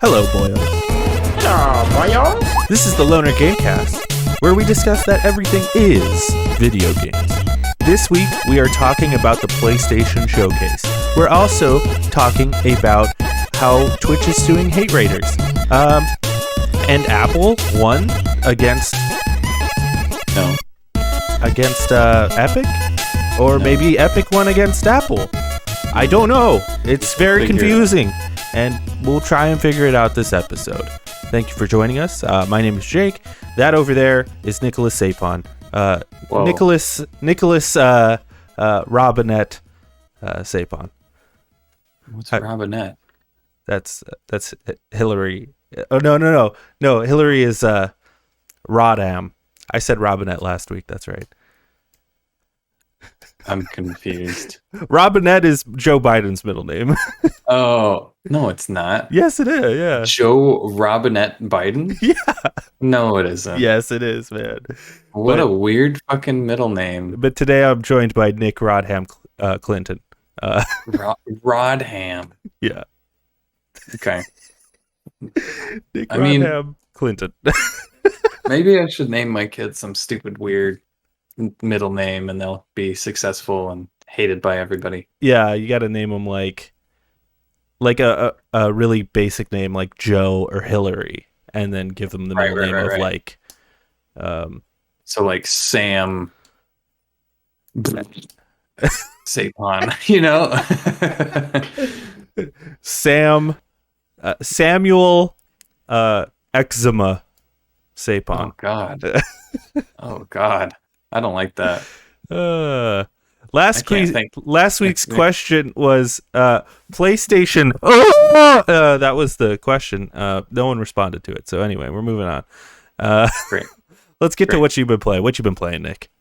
Hello, boyo. Hello, boyo. This is the Loner Gamecast, where we discuss that everything is video games. This week, we are talking about the PlayStation Showcase. We're also talking about how Twitch is suing hate raiders. And Apple won against Epic? Or maybe Epic won against Apple. I don't know. It's very confusing. And we'll try and figure it out this episode. Thank you for joining us. My name is Jake. That over there is Nicholas Sapon. Nicholas Robinette Sapon. What's Robinette? That's Hillary. Oh, no. Hillary is Rodham. I said Robinette last week. That's right. I'm confused. Robinette is Joe Biden's middle name. Oh, no, it's not. Yes, it is. Yeah. Joe Robinette Biden? Yeah. No, it isn't. Yes, it is, man. What a weird fucking middle name. But today I'm joined by Nick Rodham Clinton. Rodham. Yeah. Okay. Nick Rodham Clinton. Maybe I should name my kids some stupid, weird middle name and they'll be successful and hated by everybody. Yeah, you got to name them like a really basic name like Joe or Hillary, and then give them the middle name of like so like Sam Sapon, you know? Samuel Eczema Sapon. Oh God. I don't like that. Last week's question was PlayStation. That was the question. No one responded to it. So anyway, we're moving on. Great. Let's get to what you've been playing. What you been playing, Nick?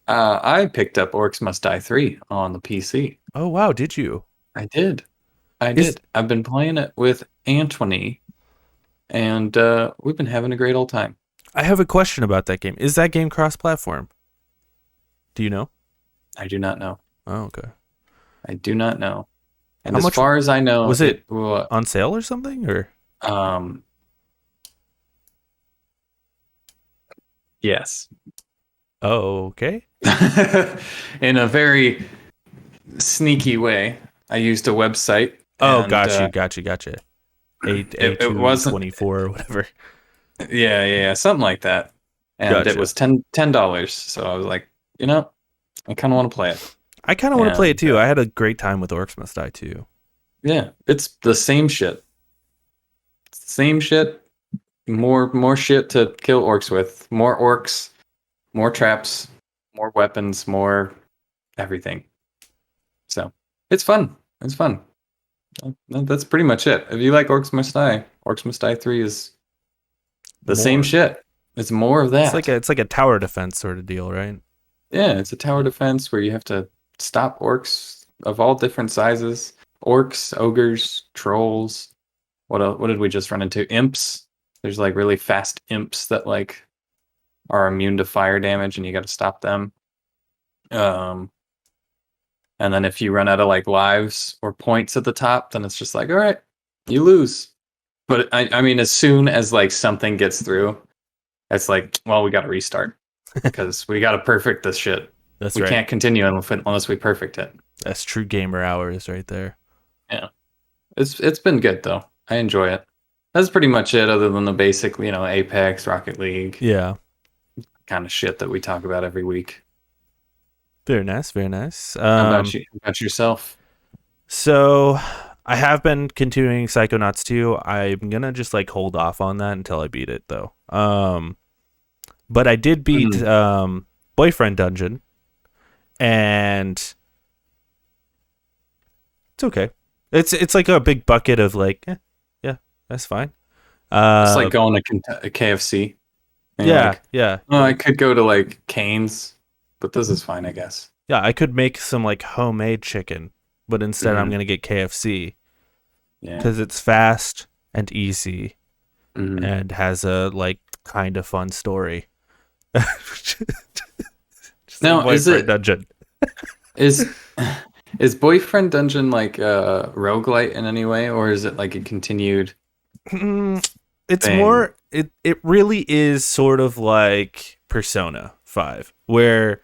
I picked up Orcs Must Die 3 on the PC. Oh wow, did you? I did. I've been playing it with Anthony, and we've been having a great old time. I have a question about that game. Is that game cross-platform? Do you know? I do not know. Oh, okay. I do not know. And as far as I know, was it on sale or something? Or yes. Oh, okay. In a very sneaky way, I used a website. Oh, gotcha. It wasn't 24 or whatever. Yeah, something like that. And It was $10. So I was like, I kind of want to play it. I kind of want to play it too. I had a great time with Orcs Must Die too. Yeah, it's the same shit. Same shit. More shit to kill orcs with. More orcs, more traps, more weapons, more everything. So it's fun. That's pretty much it. If you like Orcs Must Die 3 is the same shit. It's more of that. It's like a tower defense sort of deal, right? Yeah, it's a tower defense where you have to stop orcs of all different sizes. Orcs, ogres, trolls. What did we just run into? Imps. There's like really fast imps that like are immune to fire damage and you got to stop them. And then if you run out of like lives or points at the top, then it's just like, all right, you lose. But I mean, as soon as like something gets through, it's like, well, we got to restart because we got to perfect this shit. That's we right. Can't continue unless we perfect it. That's true gamer hours right there. Yeah, it's been good though. I enjoy it. That's pretty much it, other than the basic, Apex, Rocket League, kind of shit that we talk about every week. Very nice, very nice. How about you? How about yourself? So I have been continuing Psychonauts 2. I'm gonna just like hold off on that until I beat it though. But I did beat Boyfriend Dungeon, and it's okay. It's like a big bucket of like, yeah, that's fine. It's like going to a KFC. Yeah. Oh, I could go to like Cane's, but this is fine, I guess. Yeah, I could make some like homemade chicken, but instead I'm gonna get KFC because it's fast and easy and has a like kind of fun story. Now, Boyfriend Dungeon. Is Boyfriend Dungeon like a roguelite in any way, or is it like a continued It's thing. more it really is sort of like Persona 5, where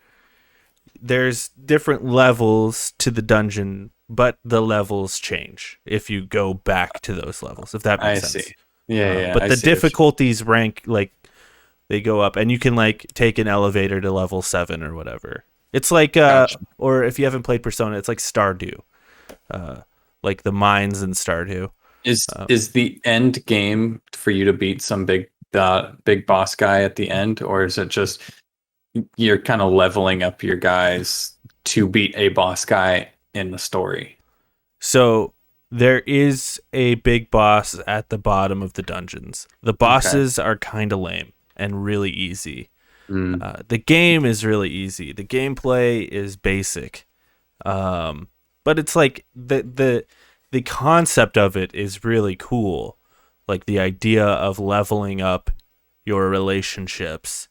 there's different levels to the dungeon, but the levels change if you go back to those levels, if that makes I see. sense. Yeah, But I the see what you. difficulties rank, like, they go up, and you can like take an elevator to level 7 or whatever. It's like Gotcha. or if you haven't played Persona, it's like Stardew, uh, like the mines in Stardew. Uh, Is the end game for you to beat some big boss guy at the end, or is it just you're kind of leveling up your guys to beat a boss guy in the story? So there is a big boss at the bottom of the dungeons. The Okay. bosses are kind of lame and really easy. Mm. The game is really easy. The gameplay is basic, but it's like the concept of it is really cool. Like the idea of leveling up your relationships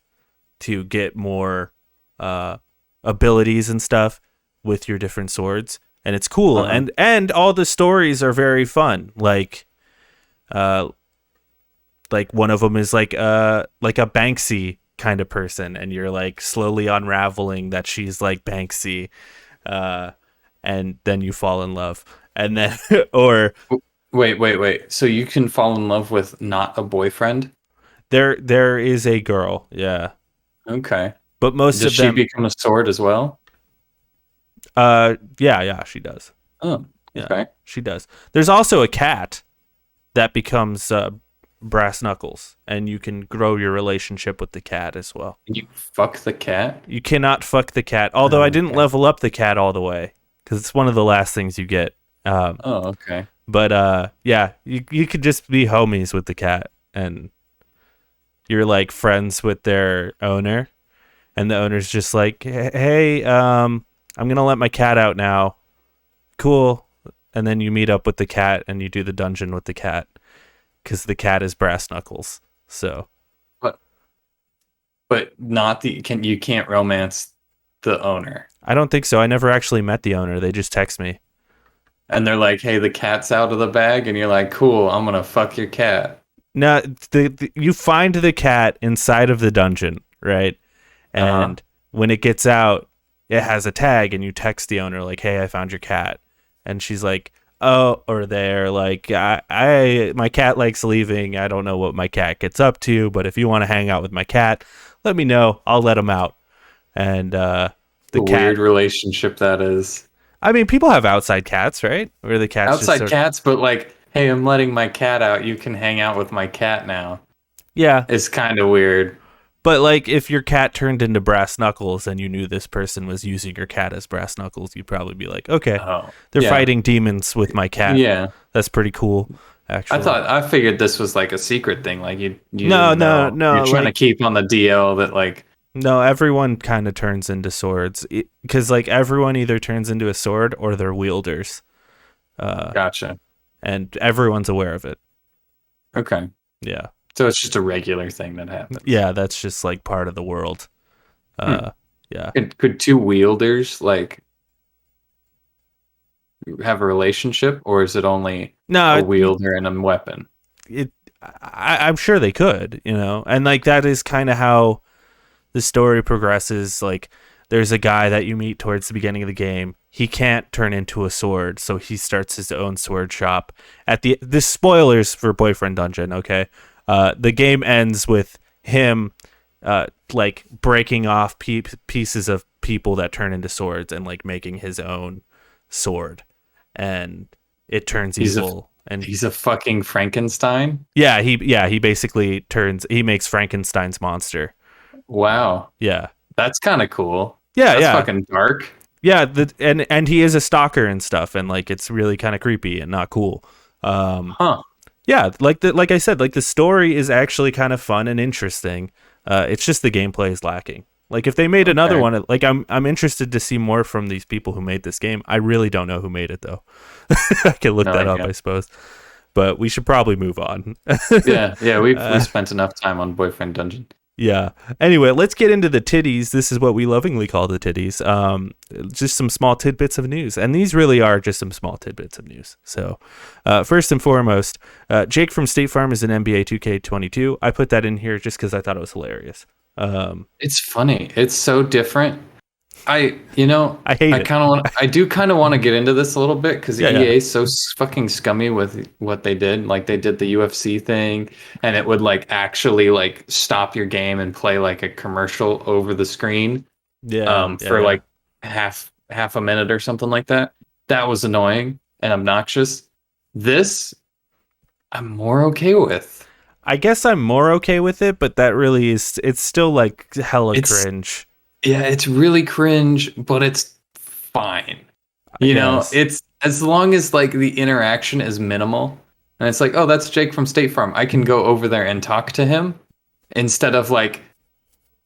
to get more uh, abilities and stuff with your different swords, and it's cool. Uh-huh. And all the stories are very fun. Uh, like one of them is like a Banksy kind of person, and you're like slowly unraveling that she's like Banksy, uh, and then you fall in love, and then or Wait. So you can fall in love with not a boyfriend? there is a girl, yeah, Okay. but most Does of she them, become a sword as well? yeah, she does, Oh, yeah, okay. she does. There's also a cat that becomes brass knuckles, and you can grow your relationship with the cat as well. You fuck the cat? You cannot fuck the cat, although I didn't Okay. level up the cat all the way because it's one of the last things you get. Um, Oh, okay. but yeah, you could just be homies with the cat, and you're like friends with their owner, and the owner's just like, hey, I'm gonna let my cat out now. Cool. And then you meet up with the cat and you do the dungeon with the cat because the cat is brass knuckles. So But not the can you can't romance the owner. I don't think so. I never actually met the owner. They just text me. And they're like, "Hey, the cat's out of the bag," and you're like, "Cool, I'm gonna fuck your cat." No, you find the cat inside of the dungeon, right? Uh-huh. And when it gets out, it has a tag, and you text the owner like, "Hey, I found your cat," and she's like, "Oh," or they're like, "I my cat likes leaving. I don't know what my cat gets up to, but if you want to hang out with my cat, let me know. I'll let him out." And the A weird cat. relationship that is. I mean, people have outside cats, right? Where the cat's just Outside sort. cats, but like, "Hey, I'm letting my cat out. You can hang out with my cat now." Yeah, It's kind of weird. but like, if your cat turned into brass knuckles and you knew this person was using your cat as brass knuckles, you'd probably be like, okay, Oh, they're yeah. fighting demons with my cat. Yeah. That's pretty cool, actually. I figured this was like a secret thing. Like you No, didn't no, know. You're no. trying to Like, keep on the DL that like no, everyone kind of turns into swords because, like, everyone either turns into a sword or they're wielders, uh, gotcha. and everyone's aware of it. Okay. Yeah, So it's just a regular thing that happens. yeah, that's just like part of the world. Hmm. Uh, yeah. Could two wielders like have a relationship, or is it only a No, wielder and a weapon? it. I'm sure they could, and like that is kind of how the story progresses. Like, there's a guy that you meet towards the beginning of the game. He can't turn into a sword, so he starts his own sword shop. At the spoilers for Boyfriend Dungeon, okay? The game ends with him like breaking off pieces of people that turn into swords and like making his own sword, and it turns He's a evil. And he's a fucking Frankenstein. he basically he makes Frankenstein's monster. Wow, Yeah. that's kind of cool. Yeah, That's yeah. fucking dark. Yeah, and he is a stalker and stuff, and like it's really kind of creepy and not cool. Um, Huh. yeah, like I said, like the story is actually kind of fun and interesting. It's just the gameplay is lacking. Like if they made another Okay. one, like I'm interested to see more from these people who made this game. I really don't know who made it though. I can look No that up, idea. I suppose. But we should probably move on. Yeah, we uh, spent enough time on Boyfriend Dungeon. Yeah. Anyway, let's get into the titties. This is what we lovingly call the titties. Just some small tidbits of news. And these really are just some small tidbits of news. So, first and foremost, Jake from State Farm is in NBA 2K22. I put that in here just because I thought it was hilarious. It's funny. It's so different. I hate it. I do kind of want to get into this a little bit because Yeah, EA is so fucking scummy with what they did. Like they did the UFC thing, and it would like actually like stop your game and play like a commercial over the screen. For like half a minute or something like that. That was annoying and obnoxious. This I'm more okay with. I guess I'm more okay with it, but that really is, it's still like hella cringe. Yeah, it's really cringe, but it's fine. You know, it's as long as like the interaction is minimal and it's like, oh, that's Jake from State Farm. I can go over there and talk to him instead of like,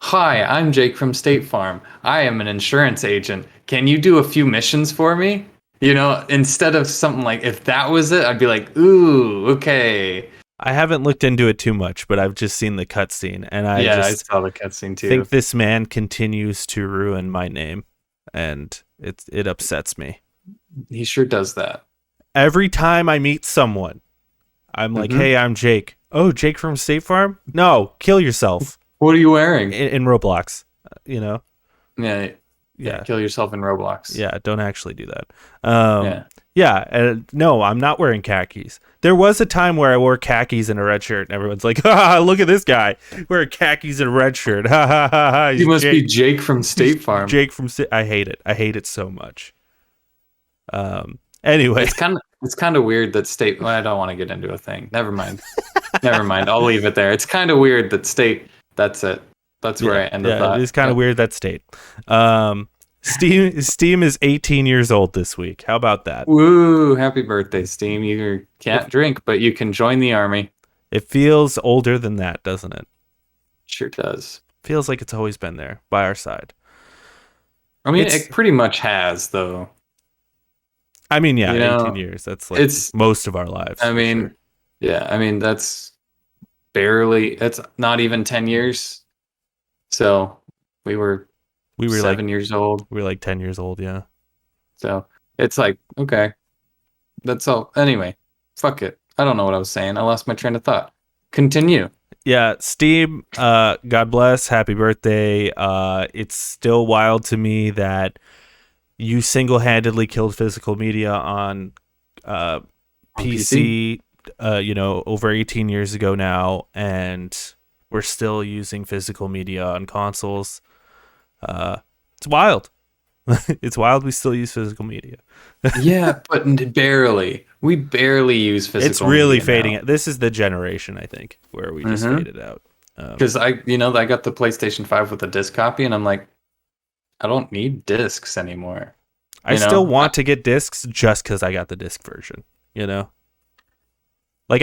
hi, I'm Jake from State Farm. I am an insurance agent. Can you do a few missions for me? You know, instead of something like, if that was it, I'd be like, ooh, okay. I haven't looked into it too much, but I've just seen the cutscene, and I saw the cutscene too. I think this man continues to ruin my name, and it upsets me. He sure does that. Every time I meet someone, I'm like, "Hey, I'm Jake." Oh, Jake from State Farm? No, kill yourself. What are you wearing in Roblox? You know? Yeah. Kill yourself in Roblox. Yeah, don't actually do that. No, I'm not wearing khakis. There was a time where I wore khakis and a red shirt, and everyone's like, "Ha, look at this guy wearing khakis and a red shirt." Ha ha ha ha. He must be Jake from State Farm. Jake from I hate it. I hate it so much. Anyway, it's kind of weird that State. Well, I don't want to get into a thing. Never mind. Never mind. I'll leave it there. It's kind of weird that State. That's it. That's where I ended that. It's kind of weird that State. Steam is 18 years old this week. How about that? Woo! Happy birthday, Steam. You can't drink, but you can join the army. It feels older than that, doesn't it? Sure does. Feels like it's always been there by our side. I mean, it pretty much has, though. I mean, yeah, 18 years. That's like most of our lives. I mean, sure. Yeah, I mean, that's not even 10 years. So we were 7 years old. We were like 10 years old, yeah. So it's like, okay, that's all. Anyway, fuck it. I don't know what I was saying. I lost my train of thought. Continue. Yeah, Steam, God bless, happy birthday. It's still wild to me that you single-handedly killed physical media on PC, over 18 years ago now, and we're still using physical media on consoles. It's wild. It's wild we still use physical media. Yeah, but barely. We barely use physical media. It's really fading out. This is the generation, I think, where we just faded out. Because I got the PlayStation 5 with a disc copy, and I'm like, I don't need discs anymore. I still want to get discs just because I got the disc version, you know? Like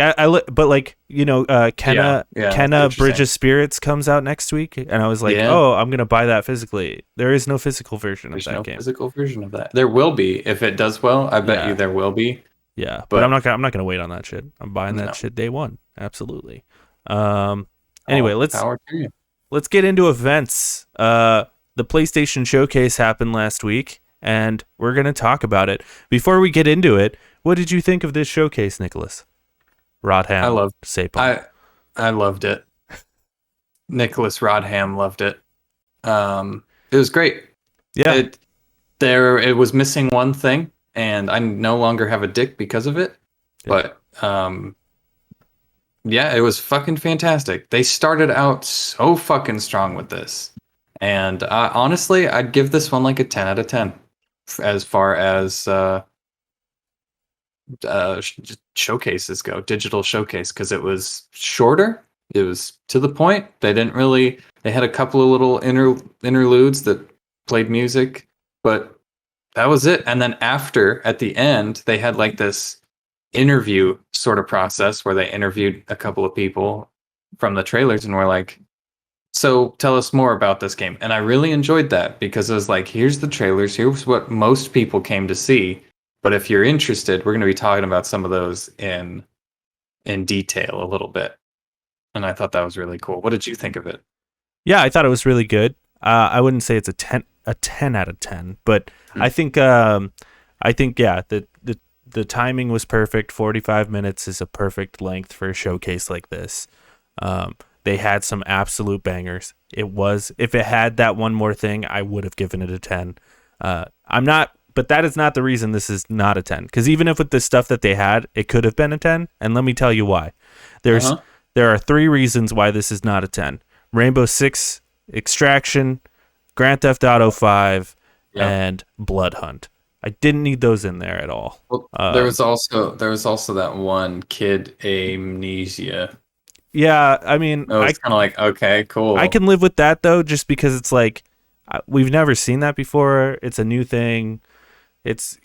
Kenna Bridge of Spirits comes out next week, and I was like, oh, I'm gonna buy that physically. There is no physical version of that game. Physical version of that. There will be if it does well. I bet you there will be. Yeah, but I'm not gonna wait on that shit. I'm buying that shit day one. Absolutely. Anyway, let's get into events. The PlayStation Showcase happened last week, and we're gonna talk about it. Before we get into it, what did you think of this showcase, Nicholas? Rodham. I loved it. Nicholas Rodham loved it. It was great. Yeah. It was missing one thing, and I no longer have a dick because of it. Yeah. But it was fucking fantastic. They started out so fucking strong with this. And honestly, I'd give this one like a 10 out of 10 as far as showcases go, digital showcase, because it was shorter, it was to the point. They had a couple of little interludes that played music, but that was it. And then at the end, they had like this interview sort of process where they interviewed a couple of people from the trailers and were like, so tell us more about this game. And I really enjoyed that because it was like, here's the trailers, here's what most people came to see. But if you're interested, we're going to be talking about some of those in detail a little bit. And I thought that was really cool. What did you think of it? Yeah, I thought it was really good. I wouldn't say it's a ten out of 10, but Hmm. I think yeah, the timing was perfect. 45 minutes is a perfect length for a showcase like this. They had some absolute bangers. It was, if it had that one more thing, I would have given it a 10. I'm not, but that is not the reason this is not a 10. Because even if with the stuff that they had, it could have been a 10. And let me tell you why. There's Uh-huh. there are three reasons why this is not a 10. Rainbow Six Extraction, Grand Theft Auto 5, Yep. and Blood Hunt. I didn't need those in there at all. Well, Um, there was also that one kid, Amnesia. yeah, I mean, It was kind of like, okay, I cool. can live with that though, just because it's like we've never seen that before. It's a new thing. It's,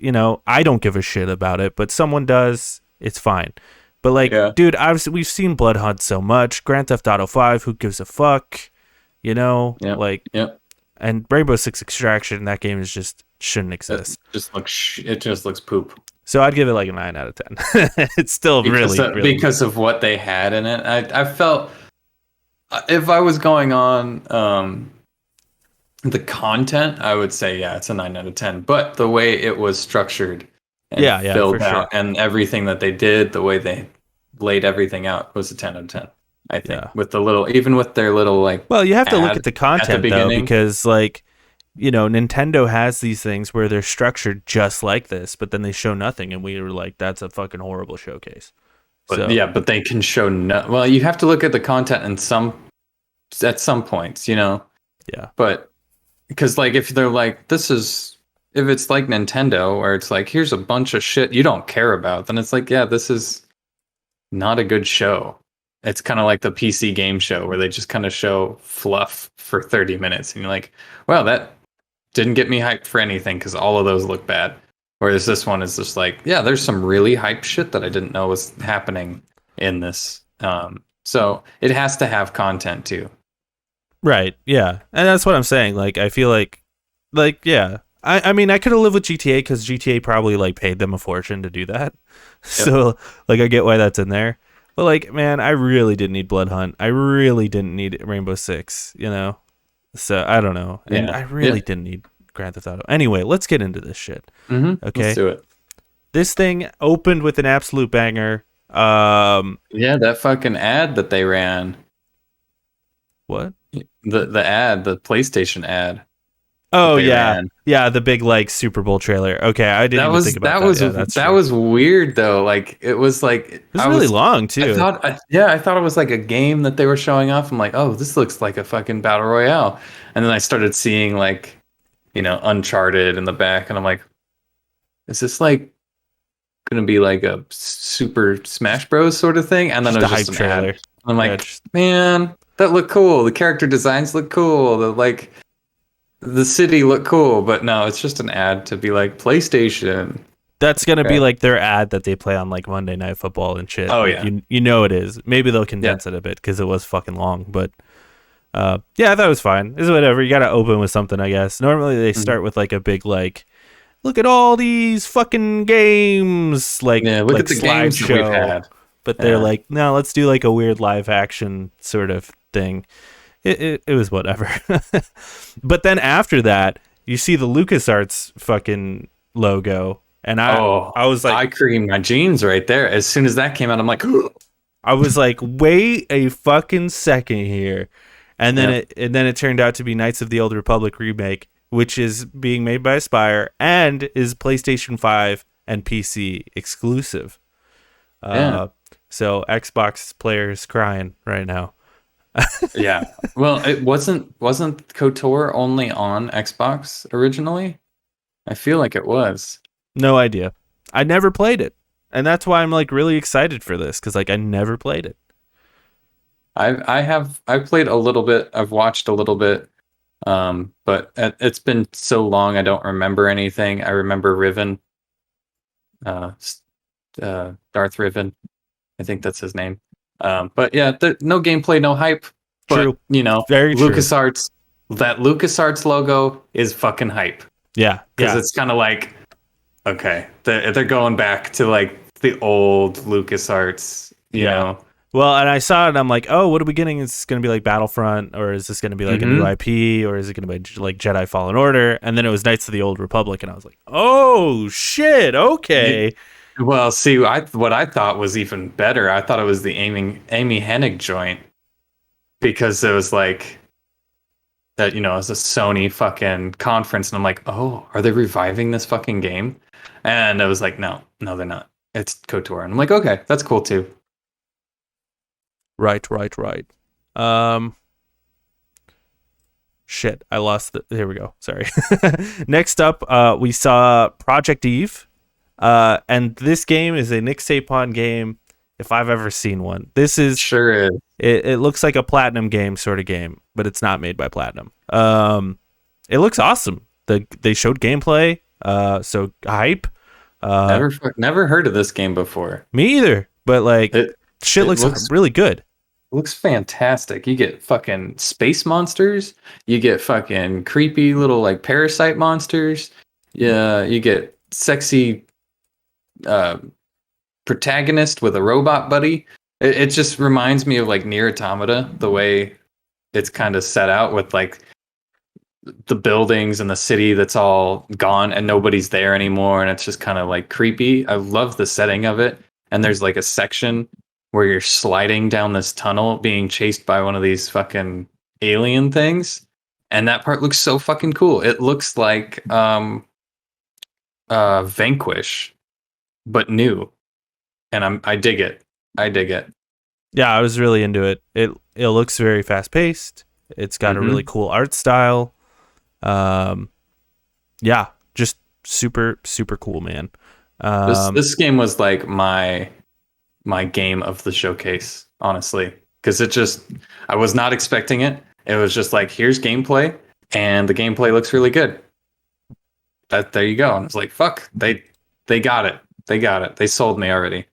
I don't give a shit about it, but someone does. It's fine. But like, Yeah. dude, we've seen Blood Hunt so much. Grand Theft Auto 5, who gives a fuck? Yep. Like, Yep. and Rainbow Six Extraction, that game is just shouldn't exist. It just looks poop So I'd give it like a 9 out of 10. It's still really, really good. because of what they had in it. I felt if I was going on the content, I would say yeah, it's a 9 out of 10. But the way it was structured and Yeah, yeah, for filled sure. out and everything that they did, the way they laid everything out was a 10 out of 10. I think Yeah. with the little, even with their little like Well, you have to look ad at the at the content though, beginning. because like, Nintendo has these things where they're structured just like this, but then they show nothing, and we were like, that's a fucking horrible showcase. But So yeah, but they can show no. Well, you have to look at the content in some at some points, yeah, But because like if they're like this is if it's like Nintendo where it's like here's a bunch of shit you don't care about, then it's like yeah, this is not a good show. It's kind of like the PC game show where they just kind of show fluff for 30 minutes and you're like, well, that didn't get me hyped for anything because all of those look bad. Whereas this one is just like, yeah, there's some really hype shit that I didn't know was happening in this. So it has to have content too. right, yeah, and that's what I'm saying. Like, I feel like yeah. I mean, I could have lived with GTA because GTA probably like paid them a fortune to do that. Yep. So like, I get why that's in there. But like, man, I really didn't need Blood Hunt. I really didn't need Rainbow Six. So I don't know, and Yeah. I really Yeah. didn't need Grand Theft Auto. Anyway, let's get into this shit. Let's Okay, do it. this thing opened with an absolute banger. Yeah, that fucking ad that they ran. What? The ad, the PlayStation ad that Oh they yeah, ran. yeah, the big like Super Bowl trailer. Okay, I didn't even think about that. Yeah, that's That true. was weird though. Like it was like It was really long too. I thought it was like a game that they were showing off. I'm like, oh, this looks like a fucking battle royale. And then I started seeing like, Uncharted in the back, and I'm like, is this like gonna be like a Super Smash Bros sort of thing? And then Just it a was hype just an ad. trailer. I'm Yeah, like, man, that looked cool. The character designs look cool. The city looked cool, but no, it's just an ad to be like PlayStation. that's gonna be Okay. like their ad that they play on like Monday Night Football and shit. Oh Like yeah. you know it is. Maybe they'll Yeah. condense it a bit because it was fucking long. But yeah, I thought it was fine. It's whatever. You gotta open with something, I guess. Normally they Mhm. start with like a big like, look at all these fucking games, Yeah, look like at the games that we've slideshow. had. But they're Yeah. like, no, let's do like a weird live action sort of thing. It was whatever. But then after that, you see the LucasArts fucking logo, and Oh, I was like, I creamed my jeans right there. As soon as that came out, I'm like, wait a fucking second here, and then yeah, it turned out to be Knights of the Old Republic remake, which is being made by Aspire and is PlayStation 5 and PC exclusive. yeah, So Xbox players crying right now. yeah. Well, it wasn't KOTOR only on Xbox originally? I feel like it was. No idea. I never played it. And that's why I'm like really excited for this, because like I never played it. I've played a little bit. I've watched a little bit. But it's been so long, I don't remember anything. I remember Riven, uh, Darth Riven. I think that's his name. But yeah, no gameplay, no hype. But True. Very true. LucasArts, that LucasArts logo is fucking hype Yeah. because Yeah. it's kind of like okay, they're going back to like the old LucasArts, you Yeah. know. Well, and I saw it and I'm like, oh, what are we getting? Is this going to be like Battlefront, or is this going to be like a new Mm-hmm. IP, or is it going to be like Jedi Fallen Order? And then it was Knights of the Old Republic, and I was like, oh shit, okay. Well, see, what I thought was even better. I thought it was the Amy Hennig joint because it was like that. It was a Sony fucking conference, and I'm like, oh, are they reviving this fucking game? And I was like, no, they're not. It's KOTOR, and I'm like, okay, that's cool too. Right. Shit, I lost the. Here we go. Sorry. Next up, we saw Project Eve. And this game is a Nick Sapon game, if I've ever seen one. This is Sure is. it looks like a Platinum game sort of game, but it's not made by Platinum. It looks awesome. They showed gameplay, so hype. Never heard of this game before. Me either, but like shit it looks really good. Looks fantastic. You get fucking space monsters. You get fucking creepy little like parasite monsters. Yeah, you get sexy protagonist with a robot buddy. It just reminds me of like Nier Automata, the way it's kind of set out with like the buildings and the city that's all gone and nobody's there anymore, and it's just kind of like creepy. I love the setting of it. And there's like a section where you're sliding down this tunnel being chased by one of these fucking alien things, and that part looks so fucking cool. It looks like Vanquish but new, and I dig it. Yeah, I was really into it. It looks very fast paced. It's got a really cool art style. Yeah, just super cool, man. This game was like my game of the showcase, honestly, because I was not expecting it. It was just like, here's gameplay, and the gameplay looks really good. There you go. And it's like, fuck, they got it. They sold me already.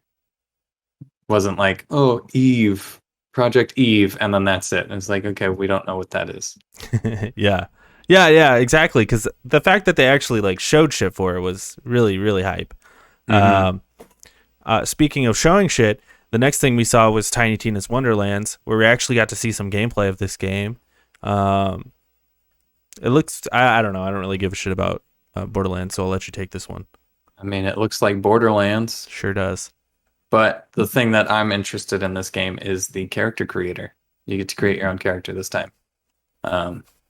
Wasn't like, oh, Project Eve, and then that's it. And it's like, okay, we don't know what that is. Yeah, exactly. Because the fact that they actually like showed shit for it was really hype. Speaking of showing shit, the next thing we saw was Tiny Tina's Wonderlands, where we actually got to see some gameplay of this game. It looks, I don't know, I don't really give a shit about Borderlands, so I'll let you take this one. I mean, it looks like Borderlands. Sure does. But the thing that I'm interested in this game is the character creator. You get to create your own character this time.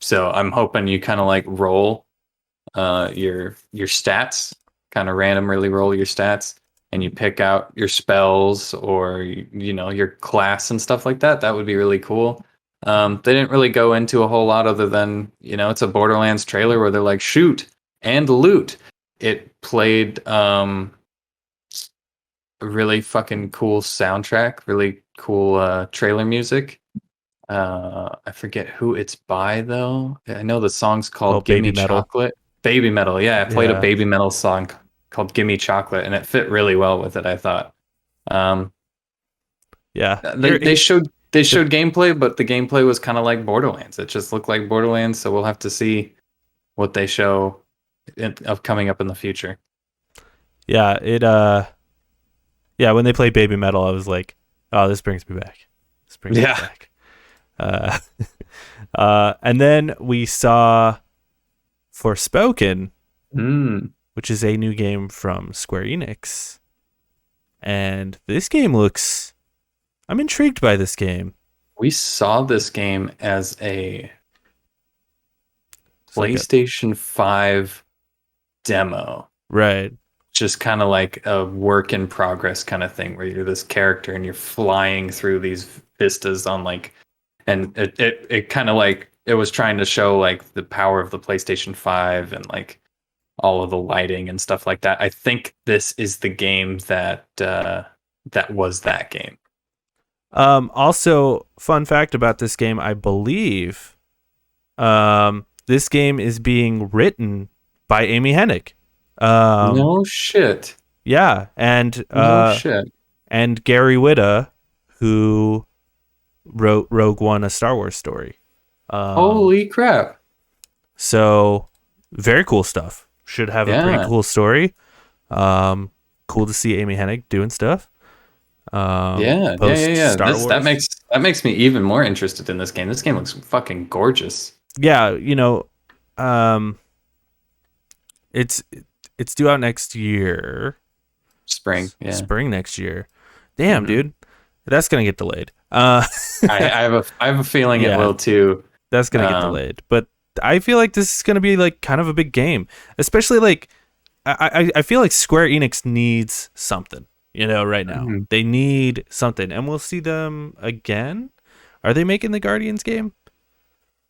So I'm hoping you kind of like roll your stats, kind of randomly roll your stats, and you pick out your spells or your class and stuff like that. That would be really cool. They didn't really go into a whole lot other than it's a Borderlands trailer where they're like shoot and loot. It played a really fucking cool soundtrack, really cool trailer music. I forget who it's by though. I know the song's called Gimme Chocolate. Baby Metal. Yeah, I played a Baby Metal song called Gimme Chocolate, and it fit really well with it, I thought. Yeah. They showed gameplay, but the gameplay was kind of like Borderlands. It just looked like Borderlands, so we'll have to see what they show coming up in the future. Yeah, when they played Baby Metal, I was like, oh, this brings me back. Me back. And then we saw Forspoken, which is a new game from Square Enix. And this game I'm intrigued by this game. We saw this game as a PlayStation 5 demo. Right. Just kind of like a work in progress kind of thing where you're this character and you're flying through these vistas on like, and it kind of like, it was trying to show like the power of the PlayStation 5 and like all of the lighting and stuff like that. I think this is the game that was that game. Also, fun fact about this game, I believe this game is being written by Amy Hennig. No shit. Yeah, and no shit. And Gary Whitta, who wrote Rogue One: A Star Wars Story. Holy crap! So very cool stuff. Should have a pretty cool story. Cool to see Amy Hennig doing stuff. Post Yeah. Star That Wars. makes me even more interested in this game. This game looks fucking gorgeous. Yeah, um, it's it's due out next year, Spring, yeah. spring next year. Damn, Hmm. dude, that's gonna get delayed. I have a feeling it Yeah. will too. That's gonna get delayed. But I feel like this is gonna be like kind of a big game, especially like I feel like Square Enix needs something. Right now Mhm. they need something, and we'll see them again. Are they making the Guardians game?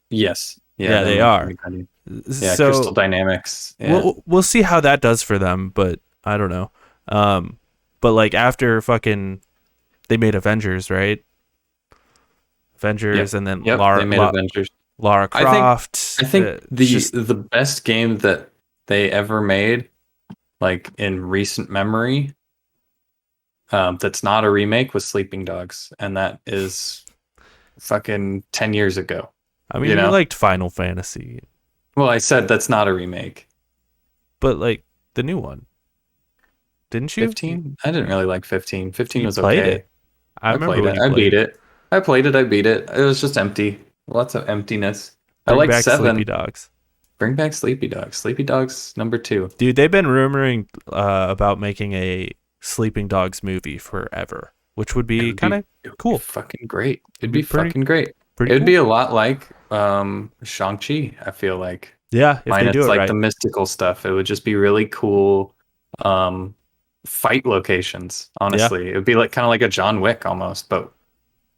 Yes, yeah, Yeah, they're they making are. the Guardian. Yeah, Crystal So Dynamics. Yeah, we'll see how that does for them, but I don't know. But like after fucking they made Avengers, right? Avengers, yep, and then yep. They made Avengers. Lara I think Croft. I think Just the best game that they ever made, like in recent memory, that's not a remake, was Sleeping Dogs, and that is fucking 10 years ago. I mean, You you know? liked Final Fantasy, Well, I said that's not a remake. but like the new one, didn't you? 15? I didn't really like 15. 15 You was played okay. it. I I remember played when it. you I played beat it. it. I played it. I beat it. It was just empty. Lots of emptiness. I Bring like back Sleepy 7. Dogs. Bring back Sleepy Dogs. Sleepy Dogs number 2. Dude, they've been rumoring about making a Sleeping Dogs movie forever, which would be kind of It would be cool. fucking great. It'd be be pretty- fucking great. pretty It'd cool. be a lot like Shang-Chi, I feel like. Yeah, if they do Minus it like right. the mystical stuff. It would just be really cool fight locations, honestly. It would be like kind of like a John Wick almost, but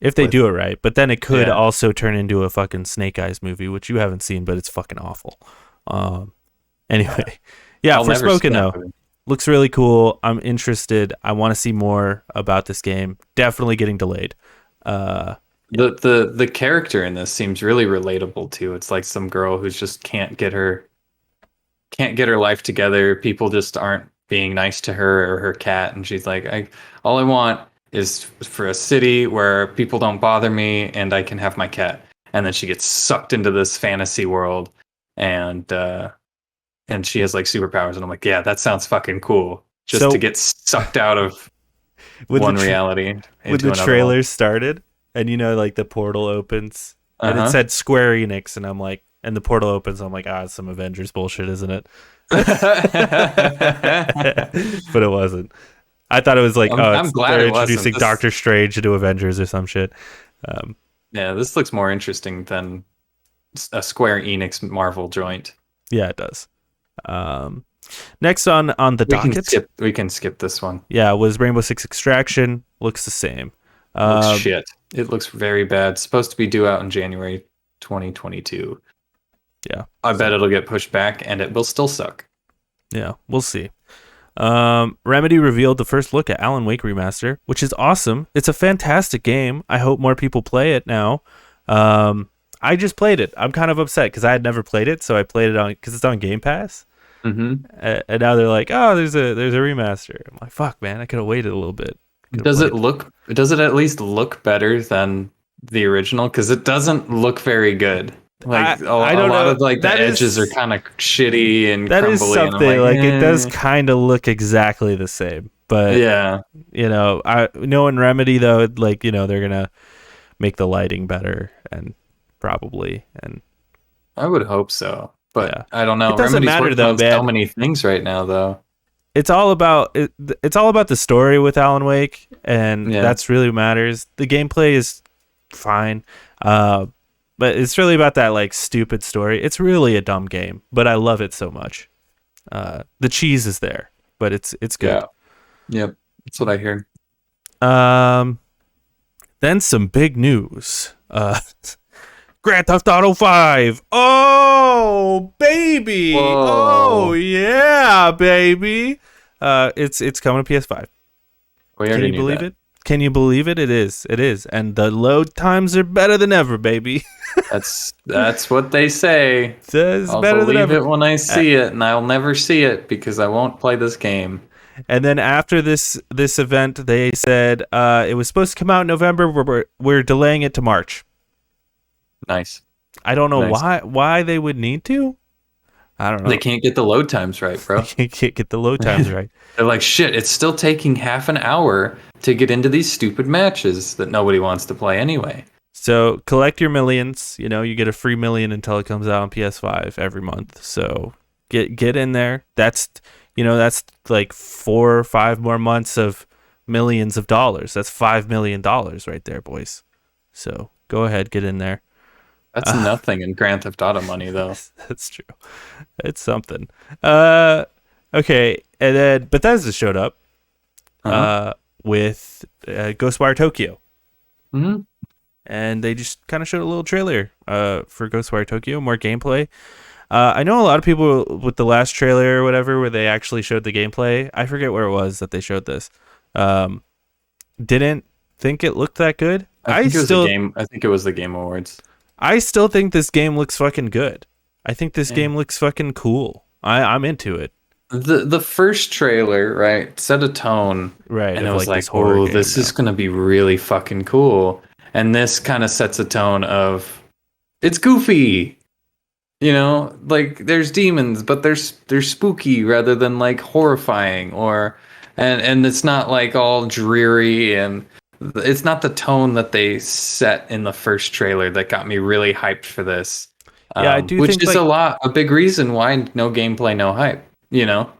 If they with- do it right. But then it could Yeah. also turn into a fucking Snake Eyes movie, which you haven't seen, but it's fucking awful. Anyway, yeah, I'll never see Forspoken that though movie. looks really cool. I'm interested. I want to see more about this game. Definitely getting delayed. The character in this seems really relatable too. It's like some girl who's just can't get her life together. People just aren't being nice to her or her cat, and she's like, all I want is for a city where people don't bother me and I can have my cat. And then she gets sucked into this fantasy world, and she has like superpowers, and I'm like, yeah, that sounds fucking cool. Just So- to get sucked out of When one the tra- reality when into the another trailer started, and like the portal opens, and it Uh-huh. said Square Enix, and I'm like, and the portal opens, I'm like, it's some Avengers bullshit, isn't it? one. But it wasn't. I thought it was like, I'm glad they're it wasn't. introducing This- Doctor Strange into Avengers or some shit. Yeah, this looks more interesting than a Square Enix Marvel joint. Yeah, it does. Next on the docket, We can skip this one. yeah, was Rainbow Six Extraction. Looks the same. Looks shit. It looks very bad. It's supposed to be due out in January 2022. Yeah. I bet it'll get pushed back and it will still suck. Yeah, we'll see. Remedy revealed the first look at Alan Wake Remaster, which is awesome. It's a fantastic game. I hope more people play it now. I just played it. I'm kind of upset because I had never played it, so I played it on because it's on Game Pass. Mm-hmm. And now they're like, oh, there's a remaster. I'm like, fuck, man, I could have waited a little bit. Does it at least look better than the original? Because it doesn't look very good. Like I a don't lot know. of like the That is- edges are kind of shitty and That crumbly. is and I'm something like it does eh. kind of look exactly the same, but Yeah. knowing Remedy though, like they're gonna make the lighting better and probably and I would hope so, but Yeah. I don't know. It doesn't Remedy's matter, working though, on so man. many things right now, though. it's all about the story with Alan Wake, and Yeah. that's really what matters. The gameplay is fine, but it's really about that like stupid story. It's really a dumb game, but I love it so much. The cheese is there, but it's good. Yeah. Yep. That's what I hear. Then some big news. Grand Theft Auto 5. Oh, baby. Whoa. Oh, yeah, baby. It's coming to PS5. We Can already you knew believe that. it? Can you believe it? It is. It is. And the load times are better than ever, baby. That's what they say. It's I'll better than believe ever. it when I see it, and I'll never see it because I won't play this game. And then after this event, they said it was supposed to come out in November. We're delaying it to March. Nice. I don't know Nice. why they would need to. I don't know. They can't get the load times right, bro. Can't get the load times right. They're like, shit, it's still taking half an hour to get into these stupid matches that nobody wants to play anyway. So collect your millions. You know, you get a free million until it comes out on PS5 every month. So get in there. That's that's like 4 or 5 more months of millions of dollars. That's $5 million right there, boys. So go ahead, get in there. That's nothing in Grand Theft Auto money, though. That's true. It's something. Okay, and then Bethesda showed up with Ghostwire Tokyo. Mm-hmm. And they just kind of showed a little trailer for Ghostwire Tokyo, more gameplay. I know a lot of people with the last trailer or whatever where they actually showed the gameplay. I forget where it was that they showed this. Didn't think it looked that good. I think it was the Game Awards. I still think this game looks fucking good. I think this game looks fucking cool. I'm into it. The first trailer, right, set a tone. Right. And it was like, oh, this is going to be really fucking cool. And this kind of sets a tone of, it's goofy. You know, like there's demons, but they're spooky rather than like horrifying, and it's not like all dreary, and it's not the tone that they set in the first trailer that got me really hyped for this. Yeah, I do which think is a big reason why no gameplay, no hype. You know,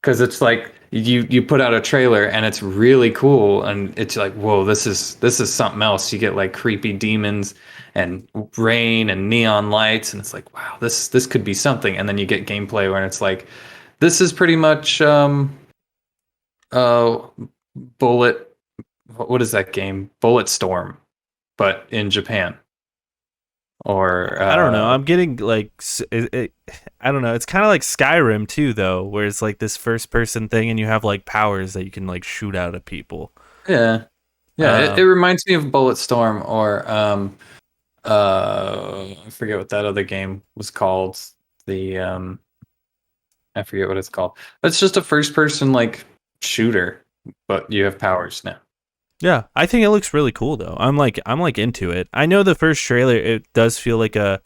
because it's like you put out a trailer and it's really cool, and it's like, whoa, this is something else. You get like creepy demons and rain and neon lights, and it's like, wow, this could be something. And then you get gameplay where it's like, this is pretty much Bullet. What is that game? Bullet Storm, but in Japan. Or I don't know. I'm getting like I don't know. It's kind of like Skyrim too, though, where it's like this first person thing, and you have like powers that you can like shoot out at people. Yeah, it reminds me of Bulletstorm, or I forget what that other game was called. I forget what it's called. It's just a first person like shooter, but you have powers now. Yeah, I think it looks really cool though. I'm like into it. I know the first trailer, it does feel like a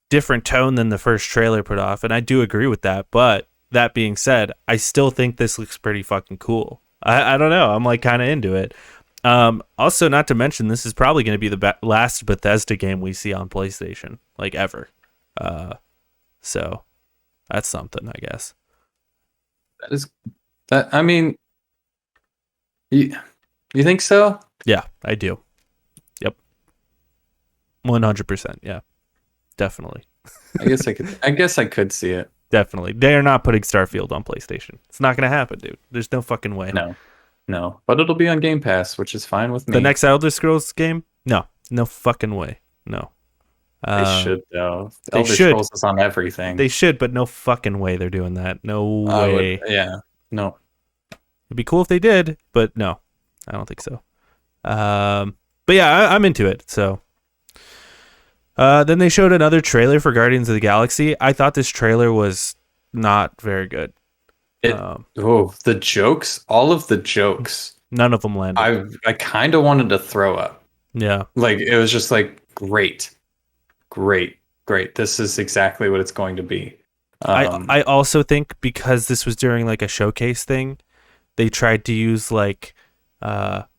different tone than the first trailer put off, and I do agree with that. But that being said, I still think this looks pretty fucking cool. I don't know. I'm like kind of into it. Also, not to mention, this is probably going to be the last Bethesda game we see on PlayStation, like ever. So that's something, I guess. I mean, you think so? Yeah, I do. Yep. 100%. Yeah, definitely. I guess I could see it. Definitely. They are not putting Starfield on PlayStation. It's not going to happen, dude. There's no fucking way. No. But it'll be on Game Pass, which is fine with me. The next Elder Scrolls game? No fucking way. No. They should, though. Elder Scrolls is on everything. They should, but no fucking way they're doing that. No way. No. It'd be cool if they did, but no. I don't think so. But yeah, I'm into it. So then they showed another trailer for Guardians of the Galaxy. I thought this trailer was not very good. The jokes, all of the jokes, none of them landed. I kind of wanted to throw up. Yeah, like it was just like great. This is exactly what it's going to be. I also think because this was during like a showcase thing, they tried to use like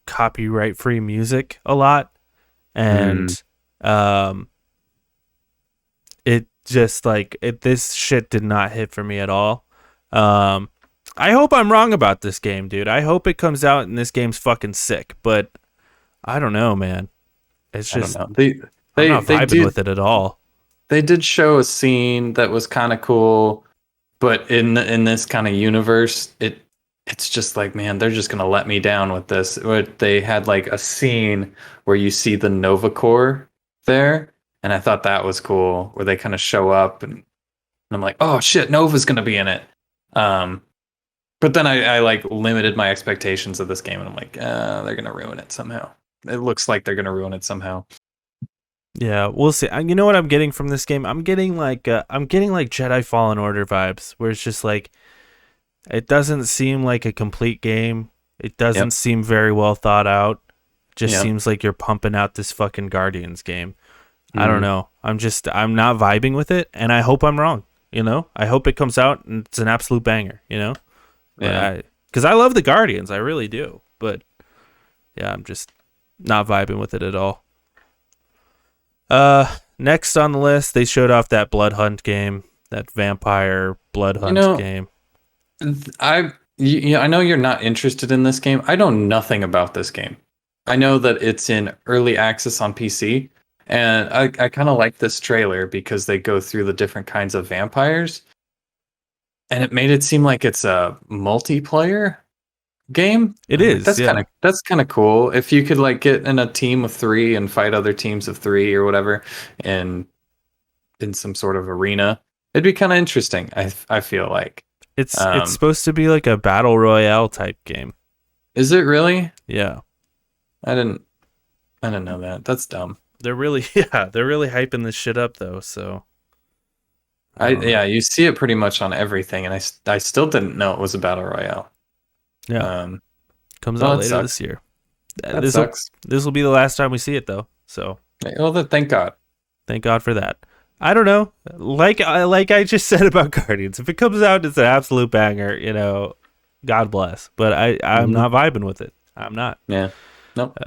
copyright free music a lot, and it just like this shit did not hit for me at all. I hope I'm wrong about this game, dude. I hope it comes out and this game's fucking sick, but I don't know, man. It's just I'm not vibing with it at all. They did show a scene that was kind of cool, but in this kind of universe, it's just like, man, they're just gonna let me down with this. They had like a scene where you see the Nova Corps there, and I thought that was cool, where they kind of show up, and I'm like, oh shit, Nova's gonna be in it. But then I like limited my expectations of this game, and I'm like, they're gonna ruin it somehow. It looks like they're gonna ruin it somehow. Yeah, we'll see. You know what I'm getting from this game? I'm getting like Jedi Fallen Order vibes, where it's just like, it doesn't seem like a complete game. It doesn't seem very well thought out. It just seems like you're pumping out this fucking Guardians game. I don't know. I'm not vibing with it, and I hope I'm wrong. You know, I hope it comes out and it's an absolute banger. You know, because I love the Guardians, I really do. but yeah, I'm just not vibing with it at all. Next on the list, they showed off that Blood Hunt game, that vampire Blood You Hunt know, game. I know you're not interested in this game. I know nothing about this game. I know that it's in early access on PC, and I kind of like this trailer because they go through the different kinds of vampires, and it made it seem like it's a multiplayer game. It I'm like, is, yeah. that's kind of cool. If you could like get in a team of 3 and fight other teams of 3 or whatever, and in some sort of arena, it'd be kind of interesting. I feel like. It's supposed to be like a battle royale type game. Is it really? Yeah. I didn't know that. That's dumb. They're really hyping this shit up though, so Yeah, you see it pretty much on everything, and I still didn't know it was a battle royale. yeah. Comes Well, out that later sucks. this year. That sucks. This will be the last time we see it though. So Well, thank God. thank God for that. I don't know. Like I just said about Guardians, if it comes out, it's an absolute banger. God bless. But I'm not vibing with it. I'm not. Yeah. Nope.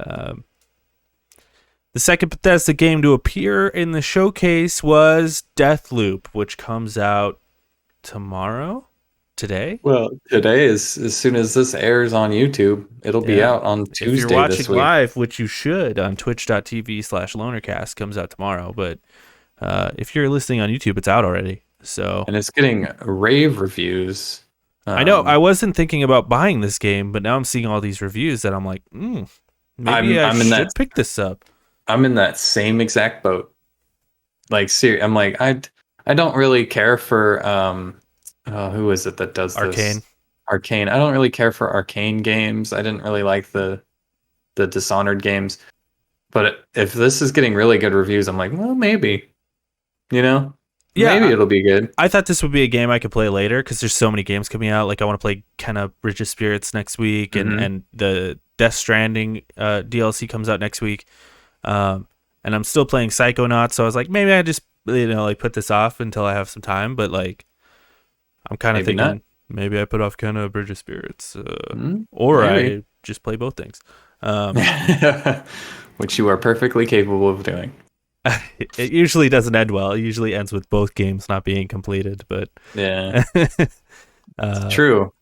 The second Bethesda game to appear in the showcase was Deathloop, which comes out today. Well, today is as soon as this airs on YouTube, it'll be out on Tuesday if you're watching this week. live, which you should, on twitch.tv/lonercast, comes out tomorrow. But if you're listening on YouTube, it's out already. So And it's getting rave reviews. I know I wasn't thinking about buying this game, but now I'm seeing all these reviews that I'm like, maybe I should pick this up. I'm in that same exact boat. Like, I'm like, I don't really care for who is it that does Arcane. this? Arcane. I don't really care for Arcane games. I didn't really like the Dishonored games. But if this is getting really good reviews, I'm like, well, maybe. Maybe it'll be good. I thought this would be a game I could play later because there's so many games coming out. Like I want to play Kenna Bridge of Spirits next week, and the Death Stranding DLC comes out next week. And I'm still playing Psychonauts, so I was like, maybe I just put this off until I have some time. But like, I'm kind of thinking maybe I put off Kenna Bridge of Spirits, or maybe. I just play both things. Which you are perfectly capable of doing. It usually doesn't end well. It usually ends with both games not being completed, but yeah, it's true.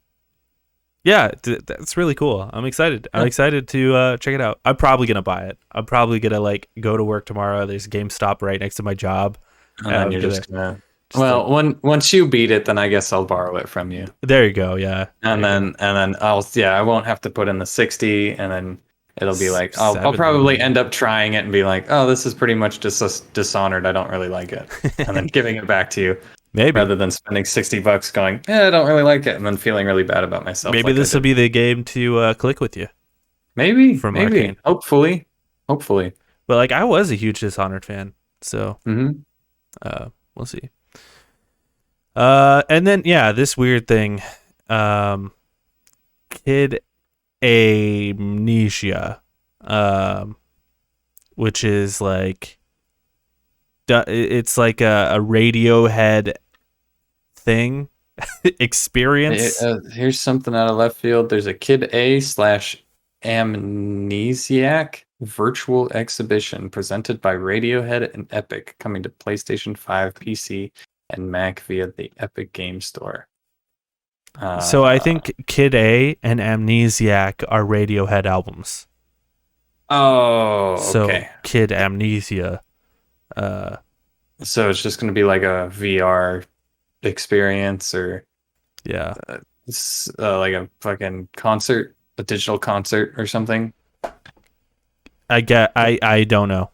Yeah, that's really cool. I'm excited. I'm excited to check it out. I'm probably gonna buy it. I'm probably gonna go to work tomorrow. There's a GameStop right next to my job. And you're just gonna. Well, once you beat it, then I guess I'll borrow it from you. There you go. Yeah. And then I won't have to put in the 60, and then it'll be like I'll probably end up trying it and be like, oh, this is pretty much just Dishonored. I don't really like it, and then giving it back to you. Maybe rather than spending $60 going, I don't really like it, and then feeling really bad about myself. Maybe this will be the game to click with you. Maybe from maybe Arcane. Hopefully. But I was a huge Dishonored fan, so we'll see. And then this weird thing, Kid Amnesia, which is it's like a Radiohead thing experience. Here's something out of left field. There's a Kid A/Amnesiac virtual exhibition presented by Radiohead and Epic, coming to PlayStation 5, PC, and Mac via the Epic Game Store. So I think Kid A and Amnesiac are Radiohead albums. Oh, okay. So Kid Amnesia. So it's just going to be like a VR experience, or like a fucking concert, a digital concert or something. I don't know.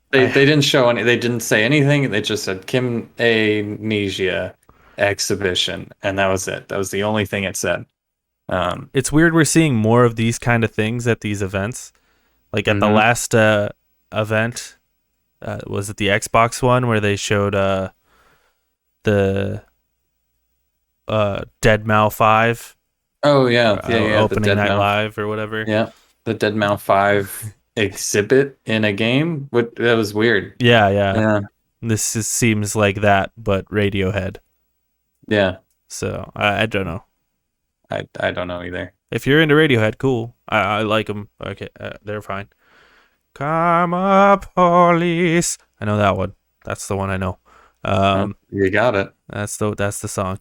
They didn't show any. They didn't say anything. They just said Kim Amnesia exhibition, and that was it. That was the only thing it said. It's weird we're seeing more of these kind of things at these events. Like at the last event, was it the Xbox one where they showed the Deadmau 5? Oh yeah, opening night live or whatever. Yeah, the Deadmau 5 exhibit in a game. That was weird. Yeah. This seems like that, but Radiohead. Yeah. So I don't know. I don't know either. If you're into Radiohead, cool. I like them. Okay, they're fine. Karma Police. I know that one. That's the one I know. You got it. That's the song.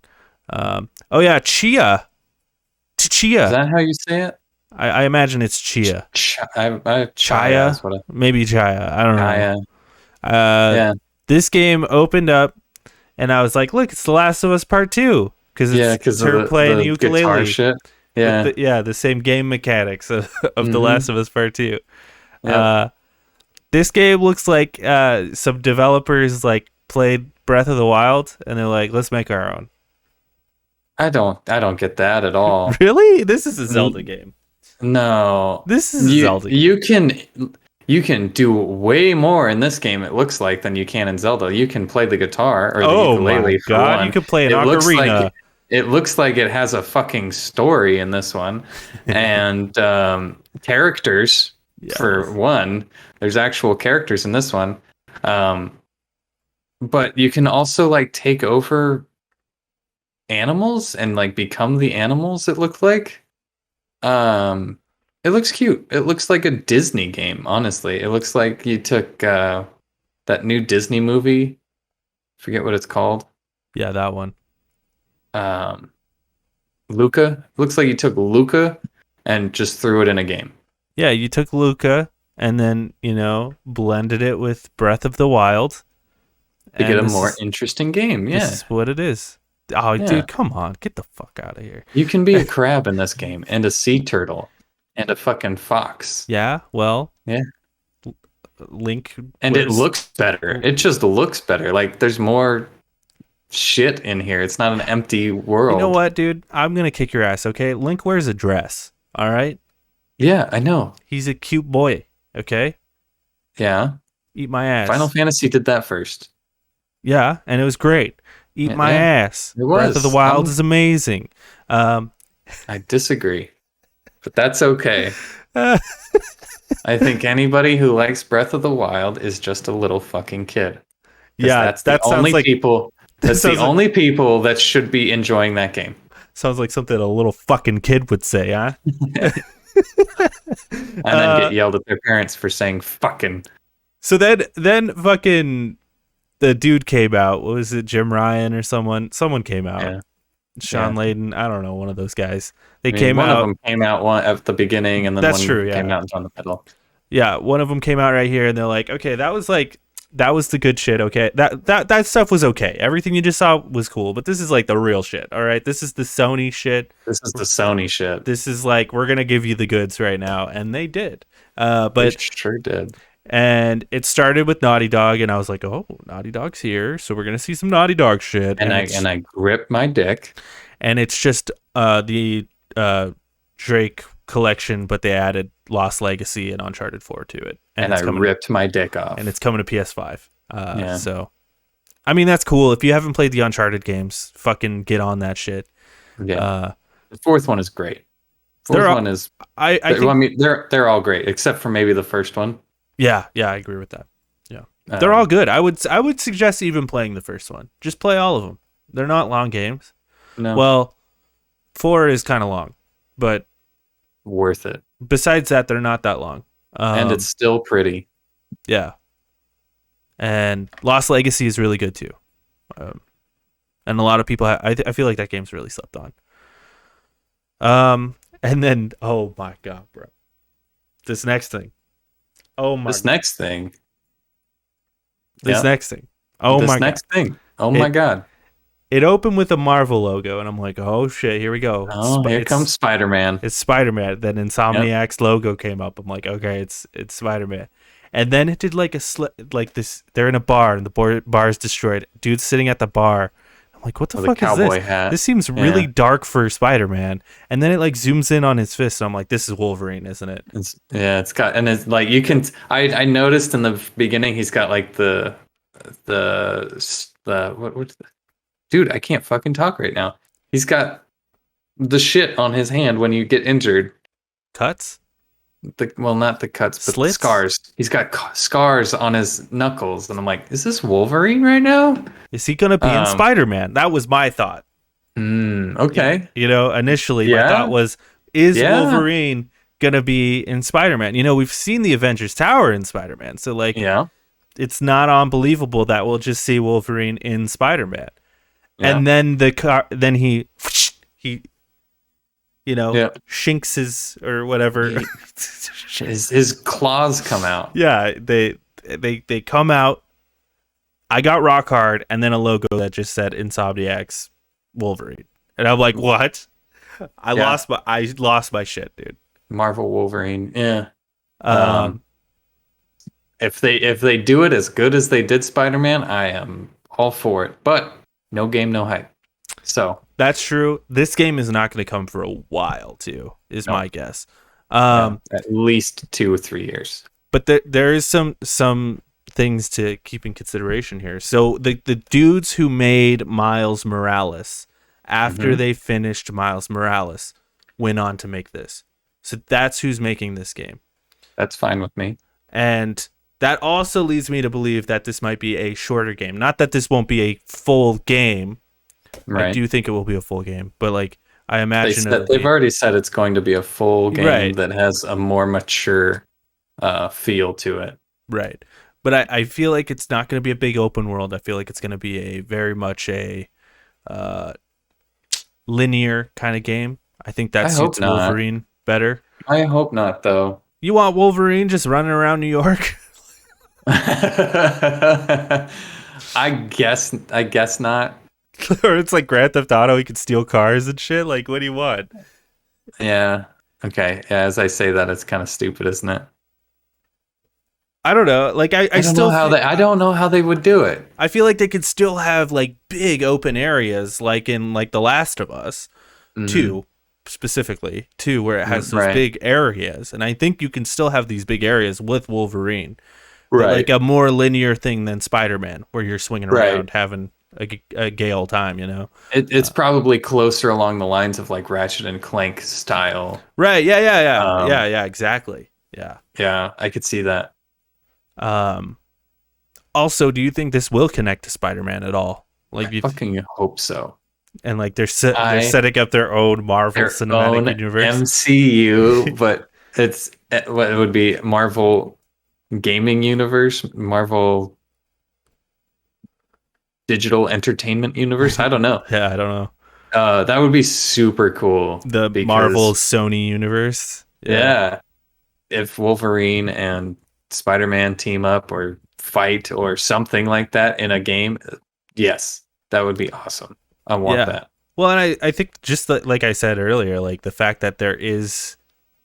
Oh yeah, Chia. Is Chia. that how you say it? I imagine it's Chia. Chaya is what Maybe Chaya. I don't know. Chaya. Yeah. This game opened up, and I was like, "Look, it's The Last of Us Part 2." Because her playing the ukulele. Guitar shit. Yeah. The same game mechanics of The Last of Us Part 2. Yep. This game looks like some developers like played Breath of the Wild, and they're like, "Let's make our own." I don't get that at all. Really? This is a Zelda game. No. This is a Zelda game. You can do way more in this game, it looks like, than you can in Zelda. You can play the guitar or the ukulele for one. You can play an ocarina. It looks like it has a fucking story in this one. And characters, for one. There's actual characters in this one. But you can also like take over animals and like become the animals, it looked like. It looks cute. It looks like a Disney game, honestly. It looks like you took that new Disney movie. Forget what it's called. Yeah, that one. Luca. It looks like you took Luca and just threw it in a game. Yeah, you took Luca and then, blended it with Breath of the Wild. To get a more interesting game, yeah. This is what it is. Oh, yeah. Dude, come on. Get the fuck out of here. You can be a crab in this game and a sea turtle. And a fucking fox. Yeah, well. Yeah. Link. And it looks better. It just looks better. Like, there's more shit in here. It's not an empty world. You know what, dude? I'm going to kick your ass, okay? Link wears a dress, all right? Yeah, I know. He's a cute boy, okay? Yeah. Eat my ass. Final Fantasy did that first. Yeah, and it was gret. Eat my ass. It was. Breath of the Wild is amazing. I disagree. But that's okay. I think anybody who likes Breath of the Wild is just a little fucking kid. Yeah, that's the only people. That's the only people that should be enjoying that game. Sounds like something a little fucking kid would say, huh? And then get yelled at their parents for saying fucking. So then fucking the dude came out. What was it, Jim Ryan or someone? Someone came out. Yeah. Sean Layden, I don't know, one of those guys. One of them came out at the beginning, and then came out on the middle. Yeah, one of them came out right here, and they're like, "Okay, that was the good shit. Okay, that stuff was okay. Everything you just saw was cool, but this is like the real shit. All right, this is the Sony shit. This is like we're gonna give you the goods right now," and they did. But they sure did. And it started with Naughty Dog, and I was like, "Oh, Naughty Dog's here, so we're gonna see some Naughty Dog shit." And I gripped my dick. And it's just the Drake collection, but they added Lost Legacy and Uncharted 4 to it. And I ripped my dick off. And it's coming to PS5. So, I mean, that's cool. If you haven't played the Uncharted games, fucking get on that shit. Yeah. The fourth one is great. They're all great, except for maybe the first one. Yeah, I agree with that. Yeah, they're all good. I would suggest even playing the first one. Just play all of them. They're not long games. No. Well, 4 is kind of long, but worth it. Besides that, they're not that long. And it's still pretty. Yeah. And Lost Legacy is really good too. And a lot of people, I feel like that game's really slept on. And then, oh my God, bro. This next thing. Oh my. This next thing. This next thing. Oh my. This next thing. Oh my God. It opened with a Marvel logo, and I'm like, oh shit, here we go. Oh, here comes Spider-Man. It's Spider-Man. Then Insomniac's logo came up. I'm like, okay, it's Spider-Man. And then it did like like this. They're in a bar, and the bar is destroyed. Dude's sitting at the bar. I'm like, what the fuck is this? Hat. This seems really dark for Spider-Man. And then it like zooms in on his fist, and I'm like, this is Wolverine, isn't it? It's got, and it's like you can. I noticed in the beginning he's got like the what's the. Dude, I can't fucking talk right now. He's got the shit on his hand when you get injured. Cuts? Not the cuts, but Slits? Scars. He's got scars on his knuckles. And I'm like, is this Wolverine right now? Is he going to be in Spider-Man? That was my thought. Okay. Initially my thought was, Is Yeah. Wolverine gonna be in Spider-Man? You know, we've seen the Avengers Tower in Spider-Man, so like, Yeah. it's not unbelievable that we'll just see Wolverine in Spider-Man. Yeah. And then then he Yeah. shinks his or whatever. His claws come out. Yeah, they come out. I got rock hard, and then a logo that just said Insomniac's Wolverine, and I'm like, what? Yeah. I lost my shit, dude. Marvel Wolverine. Yeah. Um, If they do it as good as they did Spider-Man, I am all for it. But no game, no hype. So that's true. This game is not going to come for a while, too, is no. my guess. Yeah, at least 2 or 3 years. But there is some things to keep in consideration here. So the dudes who made Miles Morales, after they finished Miles Morales, went on to make this. So that's who's making this game. That's fine with me. And that also leads me to believe that this might be a shorter game. Not that this won't be a full game. Right. I do think it will be a full game, but like I imagine they've already said it's going to be a full game right. that has a more mature feel to it. Right. But I feel like it's not going to be a big open world. I feel like it's going to be a very much a linear kind of game. I think that suits Wolverine better. I hope not, though. You want Wolverine just running around New York? I guess not. Or it's like Grand Theft Auto, he can steal cars and shit. Like, what do you want? Yeah. Okay. Yeah, as I say that, it's kind of stupid, isn't it? I don't know. Like, I still I don't know how they would do it. I feel like they could still have like big open areas, like in like The Last of Us 2, specifically 2, where it has those big areas, and I think you can still have these big areas with Wolverine, but like a more linear thing than Spider-Man, where you're swinging around having a gay old time. You know, it's probably closer along the lines of like Ratchet and Clank style. Right? Yeah. Exactly. Yeah. Yeah, I could see that. Also, do you think this will connect to Spider-Man at all? Like, I fucking hope so. And like they're setting up their own Marvel Cinematic Universe, MCU, but it's what it would be Marvel Gaming Universe, Marvel Digital Entertainment Universe. I don't know. Yeah, I don't know. That would be super cool. The Marvel Sony Universe. Yeah. If Wolverine and Spider-Man team up or fight or something like that in a game, yes, that would be awesome. I want that. Well, and I think just like I said earlier, like the fact that there is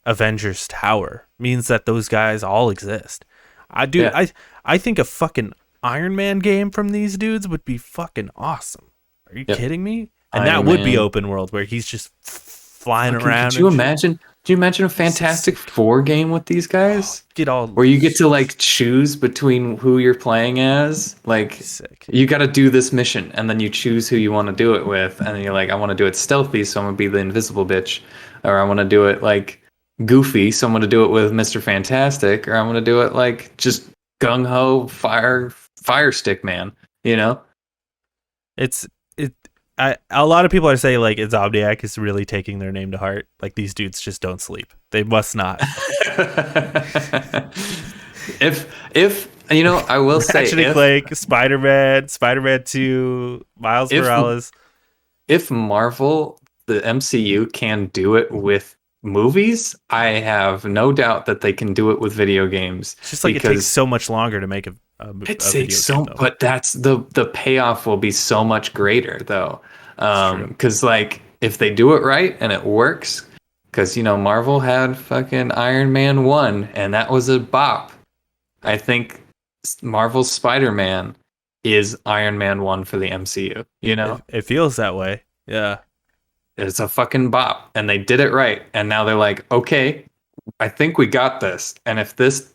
Avengers Tower means that those guys all exist. I think a fucking Iron Man game from these dudes would be fucking awesome. Are you kidding me? And Iron that would be open world where he's just flying around. Could you imagine? Do you imagine a Fantastic Four game with these guys? Where you get to like choose between who you're playing as. Like you got to do this mission, and then you choose who you want to do it with, and then you're like, I want to do it stealthy, so I'm gonna be the invisible bitch, or I want to do it like goofy, so I'm gonna do it with Mr. Fantastic, or I'm gonna do it like just gung ho fire stick man. You know, a lot of people are saying like Insomniac is really taking their name to heart. Like these dudes just don't sleep. They must not. if you know, I will say, Ratchet and Clank, Spider-Man 2, Miles Morales. If Marvel, the MCU, can do it with movies, I have no doubt that they can do it with video games. It's just like it takes so much longer to make a video game, but that's the payoff will be so much greater though, because like if they do it right and it works, because you know Marvel had fucking Iron Man 1 and that was a bop. I think Marvel's Spider-Man is Iron Man 1 for the MCU. You know, it feels that way. Yeah, it's a fucking bop, and they did it right, and now they're like, okay, I think we got this, and if this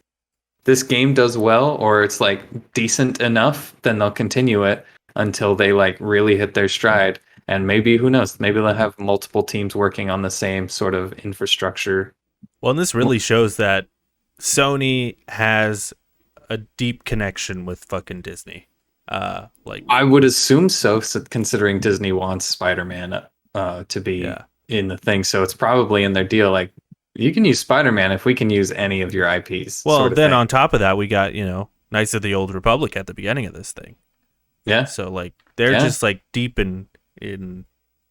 game does well, or it's like decent enough, then they'll continue it until they like really hit their stride. And maybe, who knows, maybe they'll have multiple teams working on the same sort of infrastructure. Well, and this really shows that Sony has a deep connection with fucking Disney. Like I would assume so, considering Disney wants Spider-Man to be in the thing. So it's probably in their deal. Like, you can use Spider-Man if we can use any of your IPs, Well, sort of then thing. on top of that, we got, Knights of the Old Republic at the beginning of this thing. Yeah, So like they're yeah, just like deep in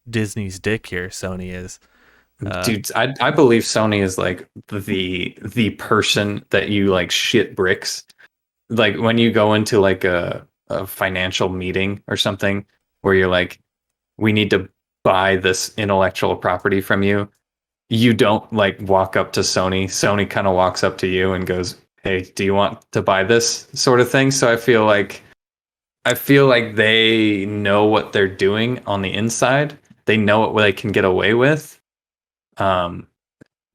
Disney's dick here. Sony is. dude. I believe Sony is like the person that you like shit bricks. Like when you go into like a financial meeting or something where you're like, we need to buy this intellectual property from you. You don't like walk up to Sony. Sony kind of walks up to you and goes, "Hey, do you want to buy this?" sort of thing. So I feel like they know what they're doing on the inside. They know what they can get away with. Um,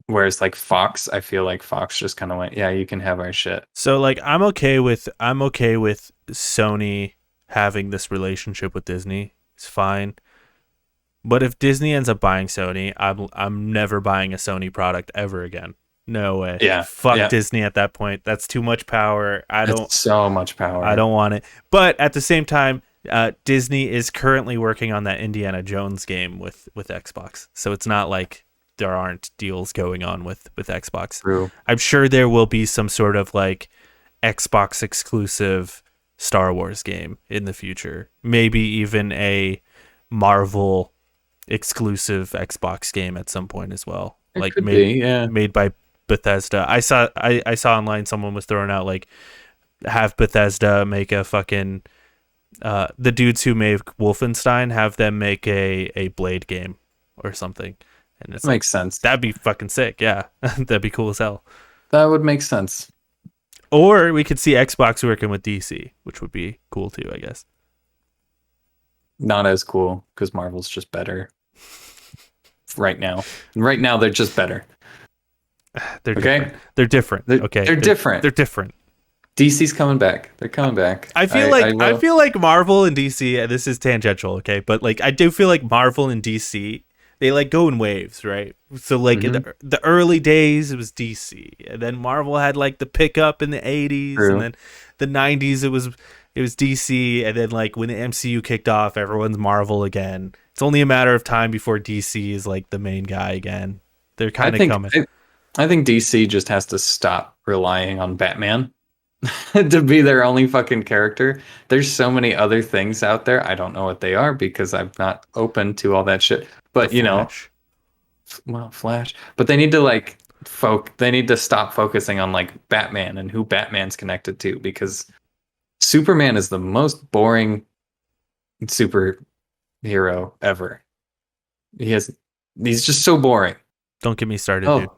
whereas like Fox, I feel like Fox just kind of went, "Yeah, you can have our shit." So like I'm okay with Sony having this relationship with Disney. It's fine. But if Disney ends up buying Sony, I'm never buying a Sony product ever again. No way. Yeah, Fuck yeah. Disney at that point. That's too much power. It's so much power. I don't want it. But at the same time, Disney is currently working on that Indiana Jones game with Xbox. So it's not like there aren't deals going on with Xbox. True. I'm sure there will be some sort of like Xbox exclusive Star Wars game in the future. Maybe even a Marvel exclusive Xbox game at some point as well. It like could be, yeah. made by Bethesda. I saw online someone was throwing out like have Bethesda make a fucking the dudes who made Wolfenstein, have them make a Blade game or something. And it makes sense. That'd be fucking sick. Yeah. That'd be cool as hell. That would make sense. Or we could see Xbox working with DC, which would be cool too, I guess. Not as cool because Marvel's just better. Right now they're just better. They're okay. Different. They're different. They're different. They're different. DC's coming back. They're coming back. I feel like Marvel and DC. This is tangential, okay, but like I do feel like Marvel and DC, they like go in waves, right? So like in the early days, it was DC, and then Marvel had like the pickup in the '80s, True. and then the '90s it was DC, and then like when the MCU kicked off, everyone's Marvel again. It's only a matter of time before DC is like the main guy again. They're kind of coming. I think DC just has to stop relying on Batman to be their only fucking character. There's so many other things out there. I don't know what they are because I'm not open to all that shit. But Flash. But they need to like they need to stop focusing on like Batman and who Batman's connected to, because Superman is the most boring superhero ever. He's just so boring. Don't get me started, dude.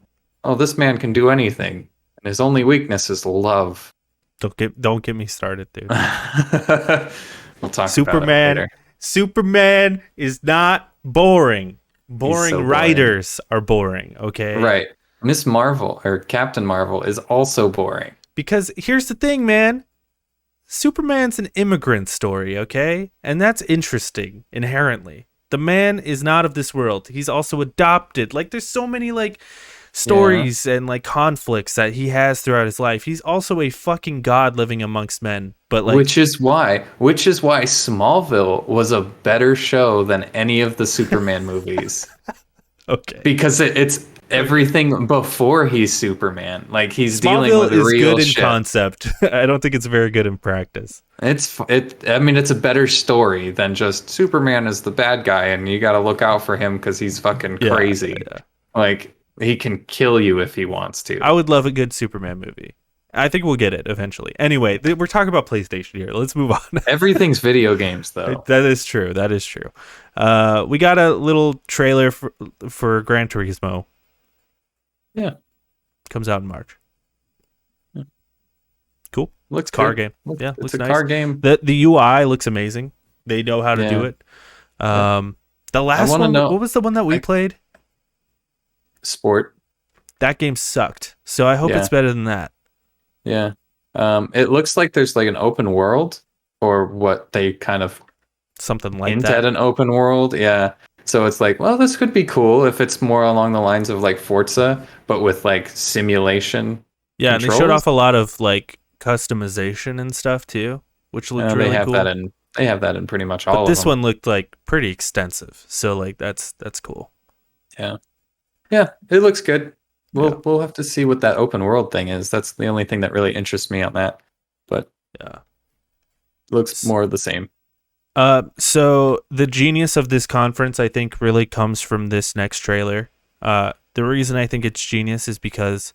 Oh, this man can do anything, and his only weakness is love. Don't get me started, dude. We'll talk Superman, about it later. Superman is not boring. Boring so writers are boring, okay? Right. Miss Marvel or Captain Marvel is also boring. Because here's the thing, man. Superman's an immigrant story, okay? And that's interesting inherently. The man is not of this world. He's also adopted. Like there's so many like stories and like conflicts that he has throughout his life. He's also a fucking god living amongst men. But like which is why Smallville was a better show than any of the Superman movies. Okay. Because it's everything before he's Superman. Like he's Smallville dealing with is real good in shit. concept. I don't think it's very good in practice. It's a better story than just Superman is the bad guy and you got to look out for him because he's fucking crazy. Yeah. Like he can kill you if he wants to. I would love a good Superman movie. I think we'll get it eventually. Anyway, we're talking about PlayStation here. Let's move on. Everything's video games, though. That is true. We got a little trailer for Gran Turismo. Yeah. Comes out in March. Yeah. Cool. Looks car good. game. Yeah, it's looks a nice. car game. The UI looks amazing. They know how to do it. The last one, what was the one that we played? Sport. That game sucked. So I hope it's better than that. Yeah. It looks like there's like an open world, or what they kind of something like hint that. At an open world. Yeah. So it's like, well, this could be cool if it's more along the lines of like Forza, but with like simulation. Yeah, controls. And they showed off a lot of like customization and stuff too, which looked really cool. They have that in pretty much all of them. But this one looked like pretty extensive. So like that's cool. Yeah. Yeah, it looks good. Yeah. We'll have to see what that open world thing is. That's the only thing that really interests me on that. But Yeah. it looks more of the same. So the genius of this conference, I think, really comes from this next trailer. The reason I think it's genius is because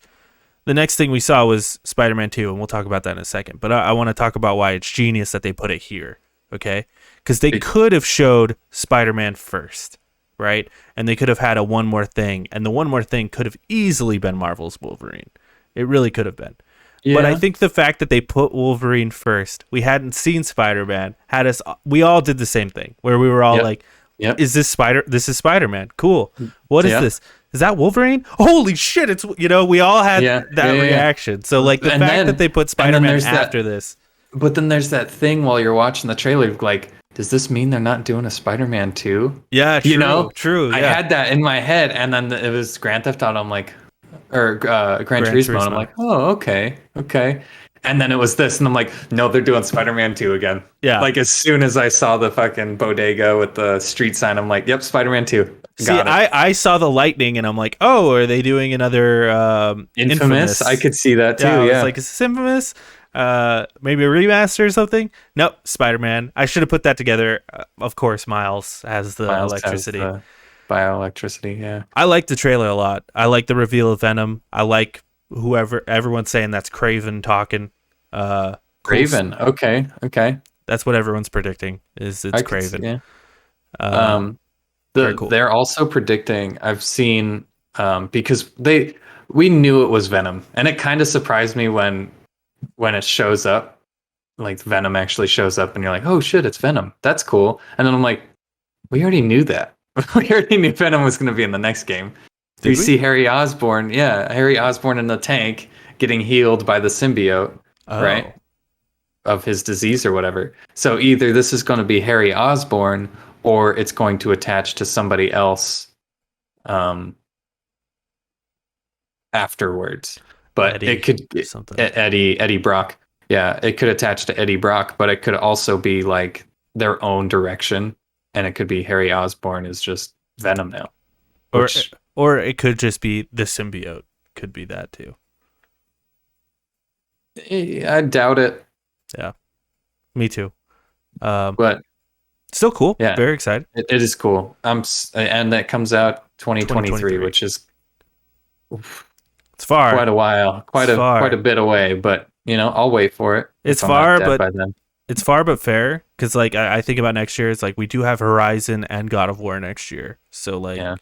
the next thing we saw was Spider-Man 2, and we'll talk about that in a second. But I want to talk about why it's genius that they put it here, okay? Because they could have showed Spider-Man first, right? And they could have had a one more thing, and the one more thing could have easily been Marvel's Wolverine. It really could have been. Yeah. But I think the fact that they put Wolverine first, we hadn't seen Spider-Man, we all did the same thing, where we were all like, is this this is Spider-Man. Cool. What is this? Is that Wolverine? Holy shit, it's, we all had that reaction. So like the fact that they put Spider-Man after this. But then there's that thing while you're watching the trailer, like, does this mean they're not doing a Spider-Man 2? Yeah, true. True. Yeah. I had that in my head, and then it was Grand Theft Auto. I'm like, or Gran Turismo. And I'm like, oh, okay. And then it was this, and I'm like, no, they're doing Spider-Man 2 again. Yeah. Like as soon as I saw the fucking bodega with the street sign, I'm like, yep, Spider-Man 2. I saw the lightning, and I'm like, oh, are they doing another Infamous? I could see that too. Yeah. I was like, is this Infamous? Maybe a remaster or something? Nope, Spider-Man. I should have put that together. Of course, Miles has the electricity. Bioelectricity, yeah. I like the trailer a lot. I like the reveal of Venom. I like everyone's saying that's Craven talking. Craven, okay. That's what everyone's predicting. It's Craven. Cool. They're also predicting. I've seen because we knew it was Venom, and it kind of surprised me when it shows up, like Venom actually shows up, and you're like, oh shit, it's Venom. That's cool. And then I'm like, we already knew that. We already knew Venom was going to be in the next game. We see Harry Osborn in the tank getting healed by the symbiote, right? Of his disease or whatever. So either this is going to be Harry Osborn, or it's going to attach to somebody else afterwards. But it could be something. Eddie Brock. Yeah, it could attach to Eddie Brock, but it could also be like their own direction. And it could be Harry Osborn is just Venom now. Or it could just be the symbiote. Could be that too. I doubt it. Yeah. Me too. But still cool. Yeah. Very excited. It is cool. And that comes out 2023, which is it's far. Quite a while. Quite a bit away, but I'll wait for it. It's far, but by then. It's far but fair, because like I think about next year, it's like we do have Horizon and God of War next year, so like and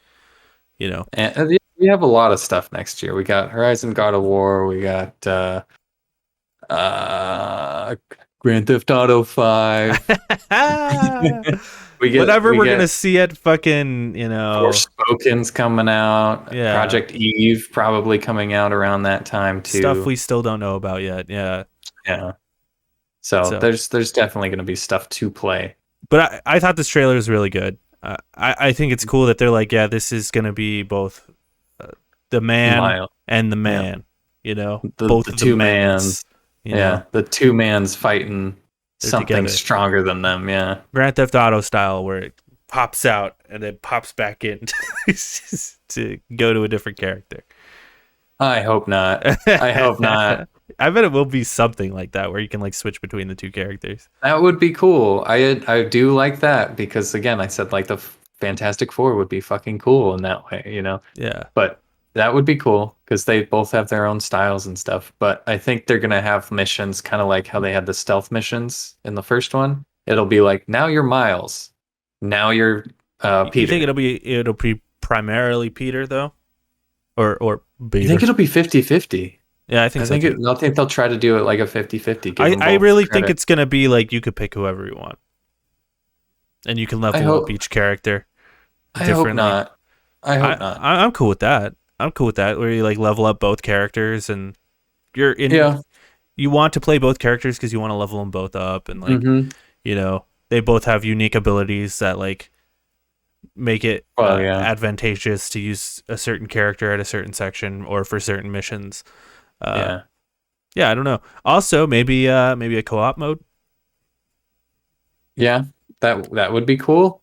we have a lot of stuff next year. We got Horizon, God of War, we got Grand Theft Auto 5. We're gonna see it, fucking Forspoken's coming out. Yeah. Project Eve probably coming out around that time too. Stuff we still don't know about yet. Yeah. So there's definitely going to be stuff to play. But I thought this trailer was really good. I think it's cool that they're like, this is going to be both the man and the man. Both the two mans. The two mans fighting something together. Stronger than them. Yeah, Grand Theft Auto style, where it pops out and then pops back in to go to a different character. I hope not. I bet it will be something like that, where you can like switch between the two characters. That would be cool. I do like that, because again, I said like the Fantastic Four would be fucking cool in that way, Yeah. But that would be cool, because they both have their own styles and stuff. But I think they're gonna have missions kind of like how they had the stealth missions in the first one. It'll be like, now you're Miles, now you're Peter. You think it'll be primarily Peter though, or Peter? You think it'll be 50-50? Yeah, I think they'll try to do it like a 50-50. I really think it's going to be like you could pick whoever you want. And you can level up each character differently. I hope not. I'm cool with that. Where you like level up both characters, and you're in. You want to play both characters because you want to level them both up, and like they both have unique abilities that like make it advantageous to use a certain character at a certain section or for certain missions. I don't know. Also, maybe a co-op mode. Yeah, that would be cool.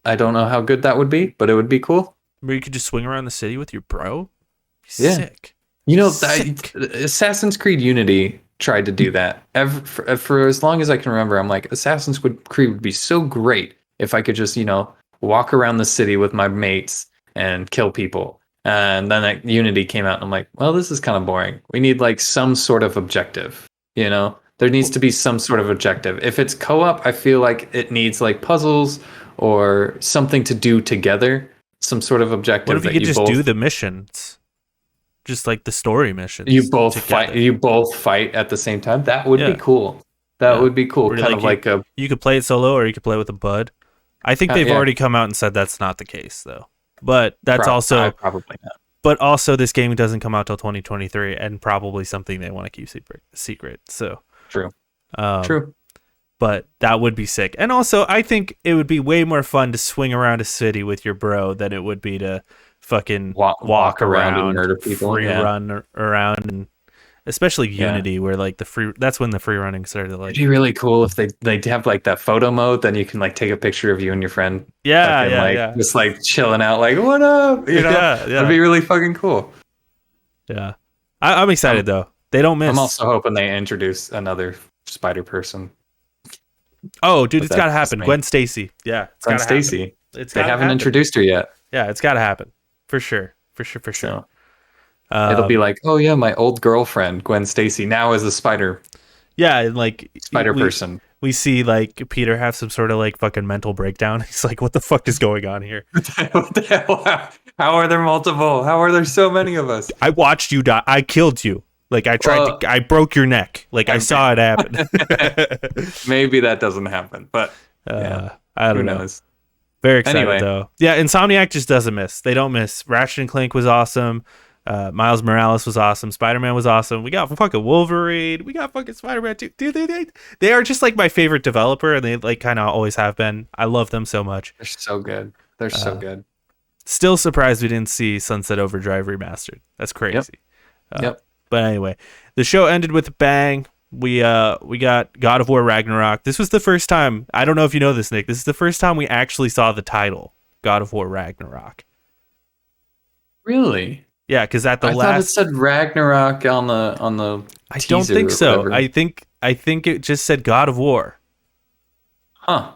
I don't know how good that would be, but it would be cool. where you could just swing around the city with your bro. Yeah. Sick. You know, Sick. Assassin's Creed Unity tried to do that. For as long as I can remember, I'm like, Assassin's Creed would be so great if I could just, walk around the city with my mates and kill people. And then Unity came out, and I'm like, well, this is kind of boring. We need like some sort of objective, There needs to be some sort of objective. If it's co-op, I feel like it needs like puzzles or something to do together, some sort of objective. What if you could just do the missions? Just like the story missions. You both fight at the same time. That would be cool. That would be cool. Kind of like a. You could play it solo, or you could play with a bud. I think they've already come out and said that's not the case, though. But that's probably not. But also, this game doesn't come out till 2023, and probably something they want to keep secret. So true. True. But that would be sick. And also, I think it would be way more fun to swing around a city with your bro than it would be to fucking walk around and murder people, run around, and especially Unity, where like that's when the free running started. Like, it'd be really cool if they have like that photo mode, then you can like take a picture of you and your friend, just like chilling out, like what up, that'd be really fucking cool. Yeah, I'm excited though. They don't miss. I'm also hoping they introduce another spider person. Oh, dude, it's gotta happen. Gwen Stacy. Yeah, Gwen Stacy. They haven't introduced her yet. Yeah, it's gotta happen. For sure. So, it'll be like, oh yeah, my old girlfriend Gwen Stacy now is a spider. Yeah, and like spider person. We see like Peter have some sort of like fucking mental breakdown. He's like, "What the fuck is going on here? What the hell? How are there multiple? How are there so many of us? I watched you die. I killed you. Like I tried to. I broke your neck. Like I saw it happen. Maybe that doesn't happen, but I don't know. Knows? Very excited though. Yeah, Insomniac just doesn't miss. They don't miss. Ratchet and Clank was awesome. Miles Morales was awesome. Spider-Man was awesome. We got fucking Wolverine. We got fucking Spider-Man too. Dude, they are just like my favorite developer, and they like kind of always have been. I love them so much. They're so good. They're so good. Still surprised we didn't see Sunset Overdrive remastered. That's crazy. Yep. But anyway, the show ended with a bang. We got God of War Ragnarok. This was the first time. I don't know if you know this, Nick. This is the first time we actually saw the title, God of War Ragnarok. Really? Yeah, because at the I thought it said Ragnarok on the. I don't think so. I think it just said God of War. Huh.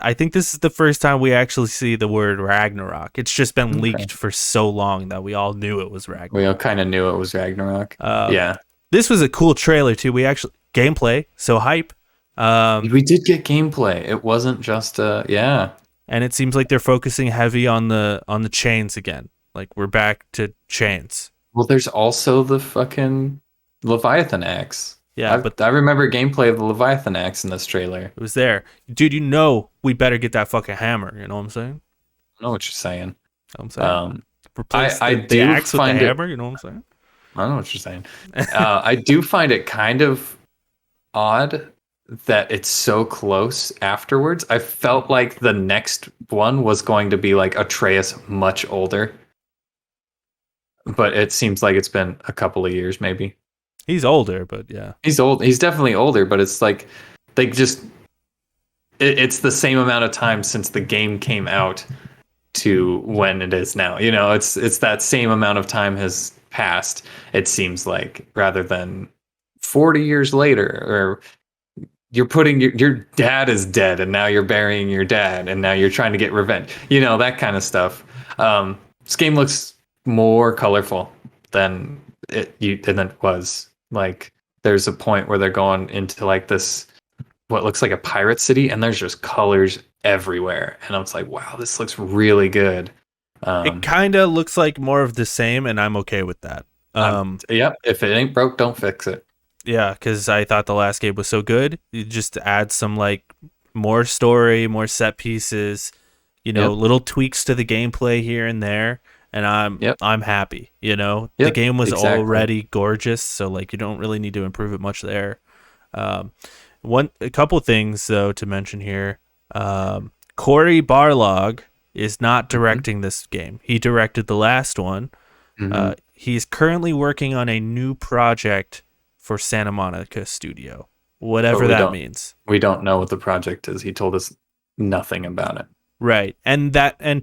I think this is the first time we actually see the word Ragnarok. It's just been leaked for so long that we all knew it was Ragnarok. We all kind of knew it was Ragnarok. Yeah. This was a cool trailer too. We actually gameplay, so hype. We did get gameplay. It wasn't just And it seems like they're focusing heavy on the chains again. Like we're back to chains. Well, there's also the fucking Leviathan axe. Yeah, but I remember gameplay of the Leviathan axe in this trailer. It was there. Dude, we better get that fucking hammer. You know what I'm saying? I know what you're saying. Replace the axe with the hammer. You know what I'm saying? I know what you're saying. I do find it kind of odd that it's so close afterwards. I felt like the next one was going to be like Atreus much older. But it seems like it's been a couple of years maybe. He's older, but yeah. He's old. He's definitely older, but it's like they just it's the same amount of time since the game came out to when it is now. It's that same amount of time has passed, it seems like, rather than 40 years later, or you're putting your dad is dead and now you're burying your dad and now you're trying to get revenge. That kind of stuff. This game looks more colorful than it was. Like there's a point where they're going into like this what looks like a pirate city, and there's just colors everywhere, and I was like, wow, this looks really good. It kind of looks like more of the same, and I'm okay with that. Yep, if it ain't broke, don't fix it. Yeah, because I thought the last game was so good. You just add some like more story, more set pieces, little tweaks to the gameplay here and there. And I'm happy, The game was already gorgeous, so like you don't really need to improve it much there. A couple things though to mention here. Cory Barlog is not directing this game. He directed the last one. He's currently working on a new project for Santa Monica Studio, whatever that means. We don't know what the project is. He told us nothing about it. Right. And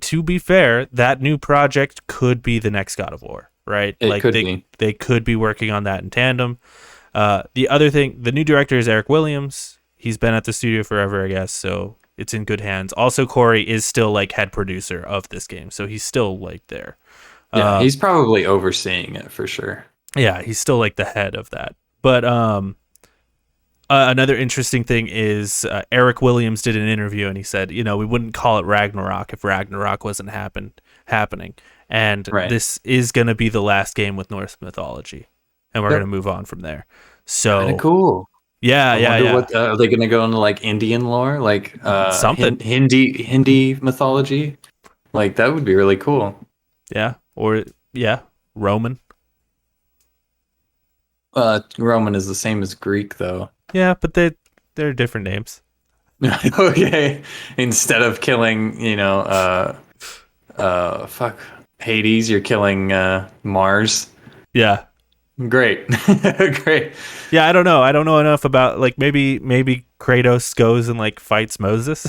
to be fair, that new project could be the next God of War, right? It Like could be. they could be working on that in tandem. The other thing, the new director is Eric Williams. He's been at the studio forever, I guess, so it's in good hands. Also, Corey is still like head producer of this game, so he's still like there. Yeah, he's probably overseeing it for sure. Yeah, he's still like the head of that. But another interesting thing is Eric Williams did an interview and he said, we wouldn't call it Ragnarok if Ragnarok wasn't happening. And Right. this is going to be the last game with Norse mythology. And we're going to move on from there. So Kind of cool. Yeah, I wonder what are they going to go into like Indian lore, like something. Hindi mythology? Like that would be really cool. Yeah, or Roman. Roman is the same as Greek, though. Yeah, but they're different names. Okay, instead of killing, fuck Hades, you're killing Mars. Yeah. Great, great. Yeah, I don't know. I don't know enough about like maybe Kratos goes and like fights Moses.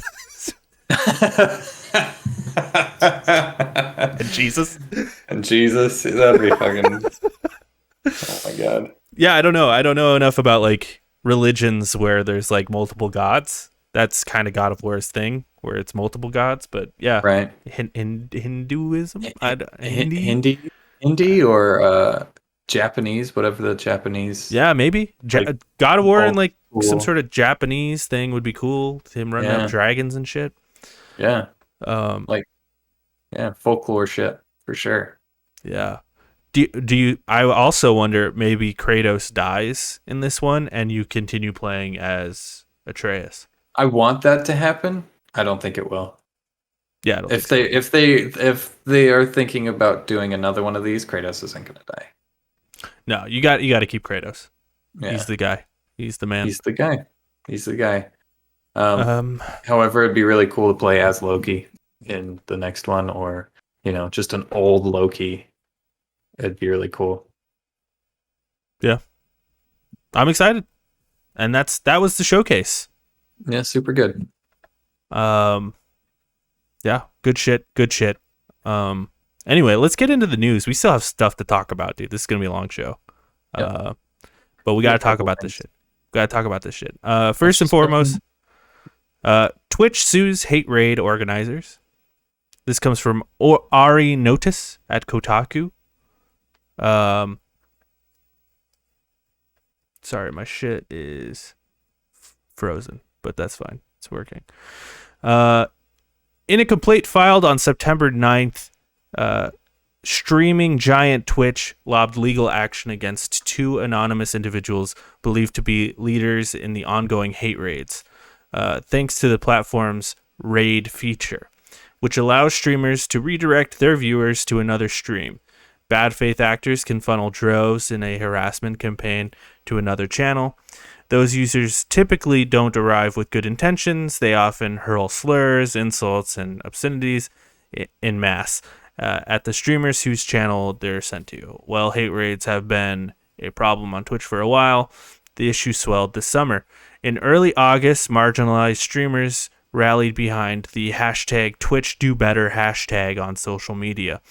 And Jesus. That'd be fucking. Oh my god. Yeah, I don't know. I don't know enough about like religions where there's like multiple gods. That's kind of God of War's thing, where it's multiple gods. But yeah, right. Hinduism, Hindi or Japanese, whatever the Japanese. Yeah, maybe like, God of War and like cool. some sort of Japanese thing would be cool. Him running up dragons and shit. Yeah. Folklore shit for sure. Yeah. Do you? I also wonder maybe Kratos dies in this one and you continue playing as Atreus. I want that to happen. I don't think it will. Yeah, I don't if think if they are thinking about doing another one of these, Kratos isn't going to die. No, you got to keep Kratos. Yeah. He's the guy. He's the man. He's the guy. However, it'd be really cool to play as Loki in the next one, or just an old Loki. It'd be really cool. Yeah, I'm excited, and that was the showcase. Yeah, super good. Yeah, good shit. Anyway, let's get into the news. We still have stuff to talk about, dude. This is gonna be a long show. But we gotta talk about this shit. First and foremost, Twitch sues hate raid organizers. This comes from Ari Notice at Kotaku. Sorry, my shit is frozen, but that's fine. It's working. In a complaint filed on September 9th, streaming giant Twitch lobbed legal action against two anonymous individuals believed to be leaders in the ongoing hate raids, thanks to the platform's raid feature, which allows streamers to redirect their viewers to another stream. Bad faith actors can funnel droves in a harassment campaign to another channel. Those users typically don't arrive with good intentions. They often hurl slurs, insults, and obscenities en masse at the streamers whose channel they're sent to. While hate raids have been a problem on Twitch for a while, the issue swelled this summer. In early August, marginalized streamers rallied behind the hashtag TwitchDoBetter hashtag on social media.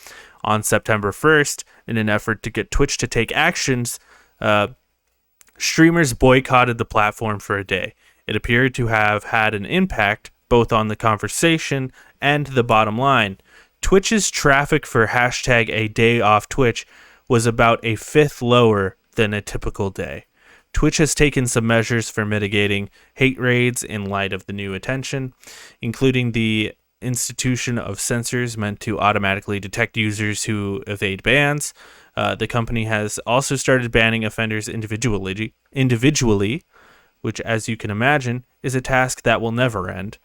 On September 1st, in an effort to get Twitch to take actions, streamers boycotted the platform for a day. It appeared to have had an impact both on the conversation and the bottom line. Twitch's traffic for hashtag a day off Twitch was about a fifth lower than a typical day. Twitch has taken some measures for mitigating hate raids in light of the new attention, including the institution of sensors meant to automatically detect users who evade bans. The company has also started banning offenders individually, which, as you can imagine, is a task that will never end.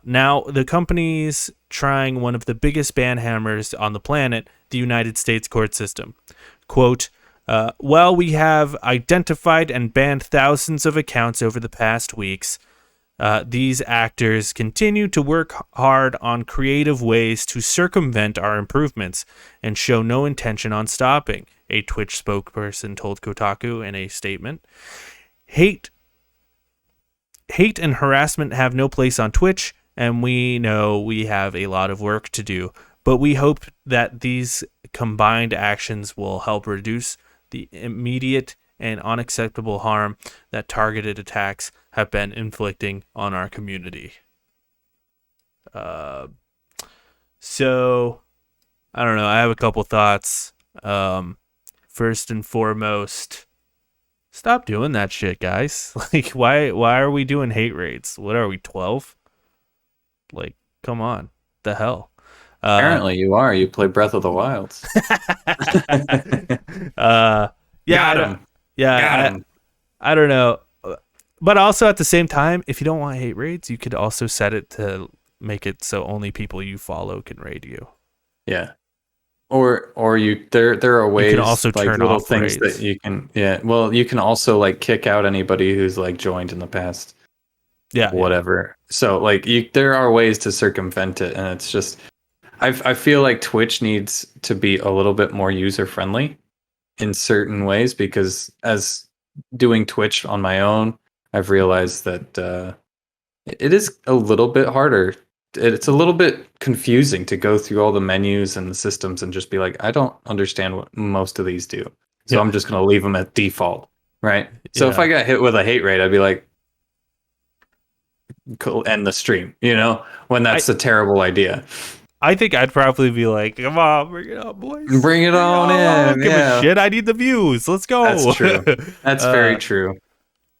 Now, the company's trying one of the biggest ban hammers on the planet, the United States court system. Quote, while we have identified and banned thousands of accounts over the past weeks, these actors continue to work hard on creative ways to circumvent our improvements and show no intention on stopping, a Twitch spokesperson told Kotaku in a statement. Hate and harassment have no place on Twitch. and we know we have a lot of work to do, but we hope that these combined actions will help reduce the immediate and unacceptable harm that targeted attacks have been inflicting on our community. So, I don't know. I have a couple thoughts. First and foremost, stop doing that shit, guys. Like, why are we doing hate raids? What are we, 12? Like, come on. The hell? Apparently you are. You play Breath of the Wilds. Yeah, Got him. yeah, I don't know. But also at the same time, if you don't want hate raids, you could also set it to make it so only people you follow can raid you. Yeah. Or you there are ways, you can also like turn little off things raids. that you can, yeah. Well, you can also like kick out anybody who's like joined in the past. Yeah. Whatever. So like there are ways to circumvent it, and it's just I feel like Twitch needs to be a little bit more user friendly in certain ways, because as doing Twitch on my own, I've realized that it is a little bit harder. It's a little bit confusing to go through all the menus and the systems and just be like, I don't understand what most of these do. So Yeah. I'm just going to leave them at default. Right. So if Yeah. I got hit with a hate rate, I'd be like, cool, end the stream, when that's a terrible idea. I think I'd probably be like, come on, bring it on, boys. Bring it on in. I don't give a shit. I need the views. Let's go. That's true. That's very true.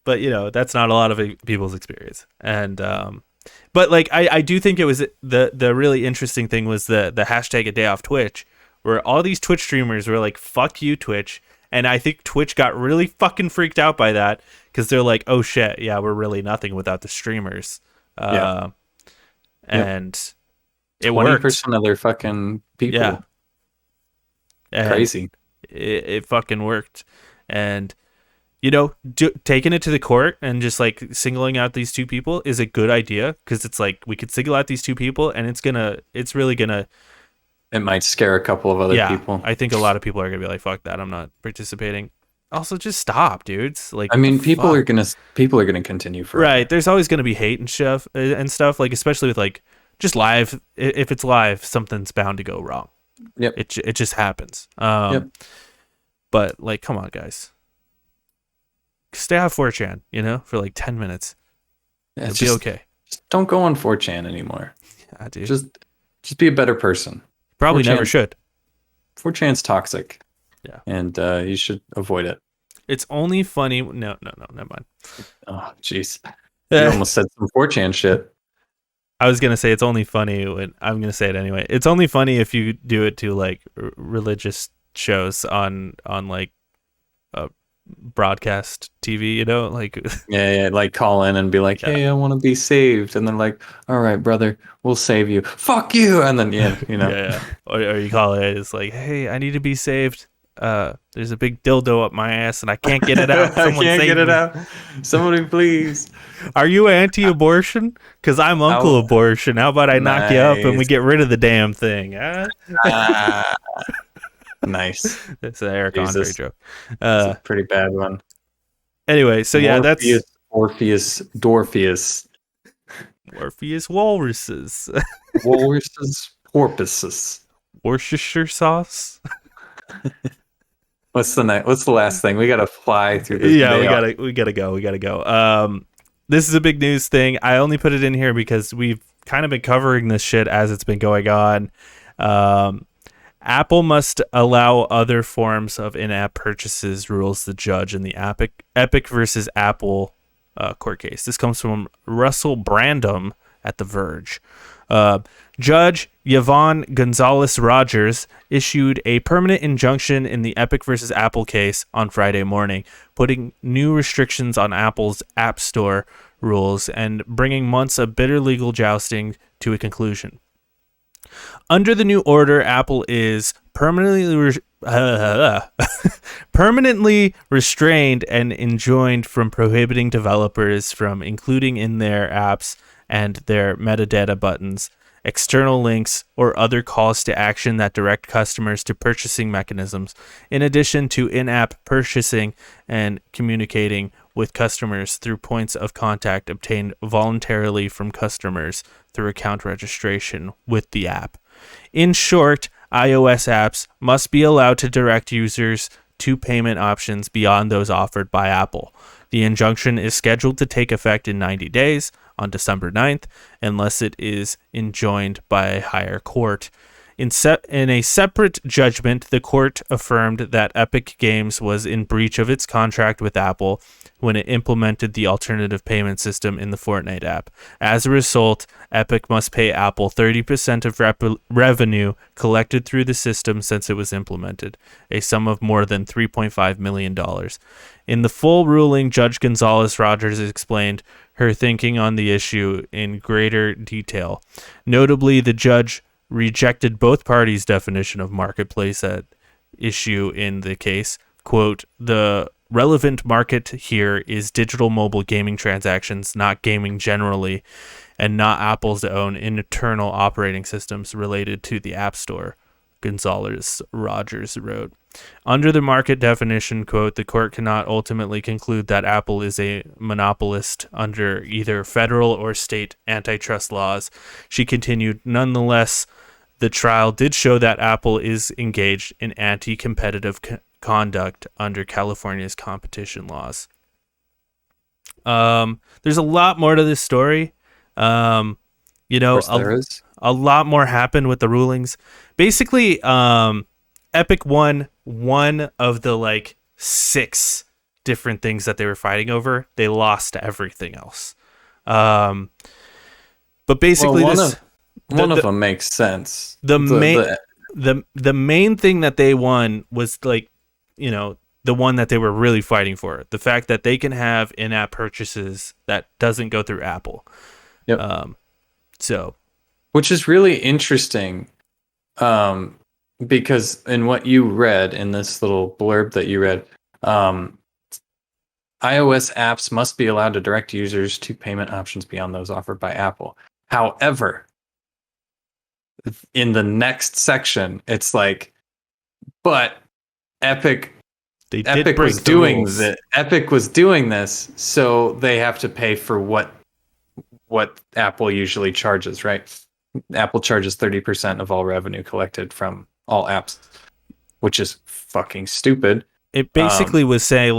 But, that's not a lot of people's experience. And, but like, I do think it was the really interesting thing was the hashtag a day off Twitch, where all these Twitch streamers were like, fuck you, Twitch. And I think Twitch got really fucking freaked out by that, because they're like, oh shit, yeah, we're really nothing without the streamers. And it 20% of their fucking people. Yeah. And crazy. It fucking worked. And, taking it to the court and just like singling out these two people is a good idea, because it's like we could single out these two people and it's really gonna. It might scare a couple of other people. I think a lot of people are gonna be like, fuck that, I'm not participating. Also, just stop, dudes. Like, I mean, people are gonna continue forever. Right. There's always gonna be hate and stuff, like, especially with like just live. If it's live, something's bound to go wrong. Yep. It just happens. But like, come on, guys. Stay off 4chan, for like 10 minutes. Yeah, It'll be okay. Just don't go on 4chan anymore. Yeah, dude. Just be a better person. Probably never should. 4chan's toxic. Yeah. And you should avoid it. It's only funny. No, never mind. Oh, jeez. You almost said some 4chan shit. I was gonna say it's only funny when I'm gonna say it anyway. It's only funny if you do it to like religious shows on like broadcast TV, like like call in and be like, hey, I want to be saved, and then like, all right, brother, we'll save you. Fuck you, and then yeah. Or you call it, it's like, hey, I need to be saved. There's a big dildo up my ass and I can't get it out. I can't get it out. Somebody please. Are you anti-abortion? Because I'm Uncle Abortion. How about I knock you up and we get rid of the damn thing? Nice. That's an Eric Andre joke. That's a pretty bad one. Anyway, so yeah, that's Orpheus walruses. Walruses, porpoises. Worcestershire sauce. What's the last thing? We gotta fly through this. Yeah, we gotta go. This is a big news thing. I only put it in here because we've kind of been covering this shit as it's been going on. Apple must allow other forms of in-app purchases, rules the judge in the Epic versus Apple court case. This comes from Russell Brandom at The Verge. Judge Yvonne Gonzalez Rogers issued a permanent injunction in the Epic versus Apple case on Friday morning, putting new restrictions on Apple's App Store rules and bringing months of bitter legal jousting to a conclusion. Under the new order, Apple is permanently restrained and enjoined from prohibiting developers from including in their apps and their metadata buttons external links or other calls to action that direct customers to purchasing mechanisms, in addition to in-app purchasing and communicating with customers through points of contact obtained voluntarily from customers through account registration with the app. In short, iOS apps must be allowed to direct users to payment options beyond those offered by Apple. The injunction is scheduled to take effect in 90 days on December 9th, unless it is enjoined by a higher court. In a separate judgment, the court affirmed that Epic Games was in breach of its contract with Apple when it implemented the alternative payment system in the Fortnite app. As a result, Epic must pay Apple 30% of revenue collected through the system since it was implemented, a sum of more than $3.5 million. In the full ruling, Judge Gonzalez-Rogers explained her thinking on the issue in greater detail. Notably, the judge rejected both parties' definition of marketplace at issue in the case. Quote, the relevant market here is digital mobile gaming transactions, not gaming generally, and not Apple's own internal operating systems related to the App Store, Gonzalez-Rogers wrote. Under the market definition, quote, the court cannot ultimately conclude that Apple is a monopolist under either federal or state antitrust laws. She continued, nonetheless, the trial did show that Apple is engaged in anti-competitive conduct under California's competition laws. There's a lot more to this story. There is. A lot more happened with the rulings. Basically, Epic won one of the 6 different things that they were fighting over. They lost everything else. But basically, one of them makes sense. The main thing that they won was the one that they were really fighting for. The fact that they can have in-app purchases that doesn't go through Apple. Yep. Which is really interesting. Because in what you read in this little blurb that you read, iOS apps must be allowed to direct users to payment options beyond those offered by Apple. However, in the next section, it's but Epic was doing this, so they have to pay for what Apple usually charges, right? Apple charges 30% of all revenue collected from all apps, which is fucking stupid. It basically was saying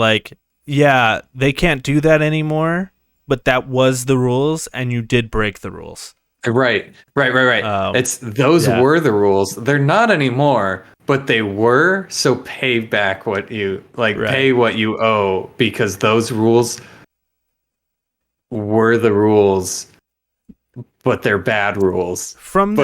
they can't do that anymore, but that was the rules, and you did break the rules. Right. It's those were the rules. They're not anymore, but they were. So pay back what you pay what you owe, because those rules were the rules. But they're bad rules.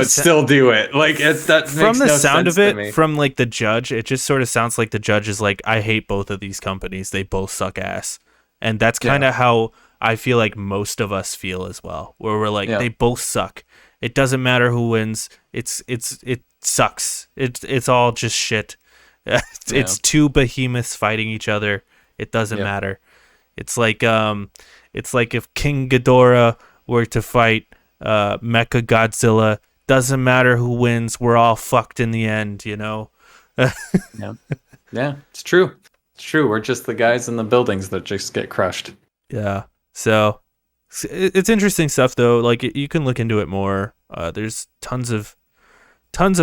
Still do it. From the sound of it, from the judge, it just sort of sounds like the judge is I hate both of these companies. They both suck ass. And that's kind of how I feel like most of us feel as well. Where we're they both suck. It doesn't matter who wins. It sucks. It's all just shit. It's two behemoths fighting each other. It doesn't matter. It's like if King Ghidorah were to fight Mecha Godzilla. Doesn't matter who wins, we're all fucked in the end, Yeah, it's true. We're just the guys in the buildings that just get crushed. Yeah. So it's interesting stuff, though. You can look into it more. There's tons of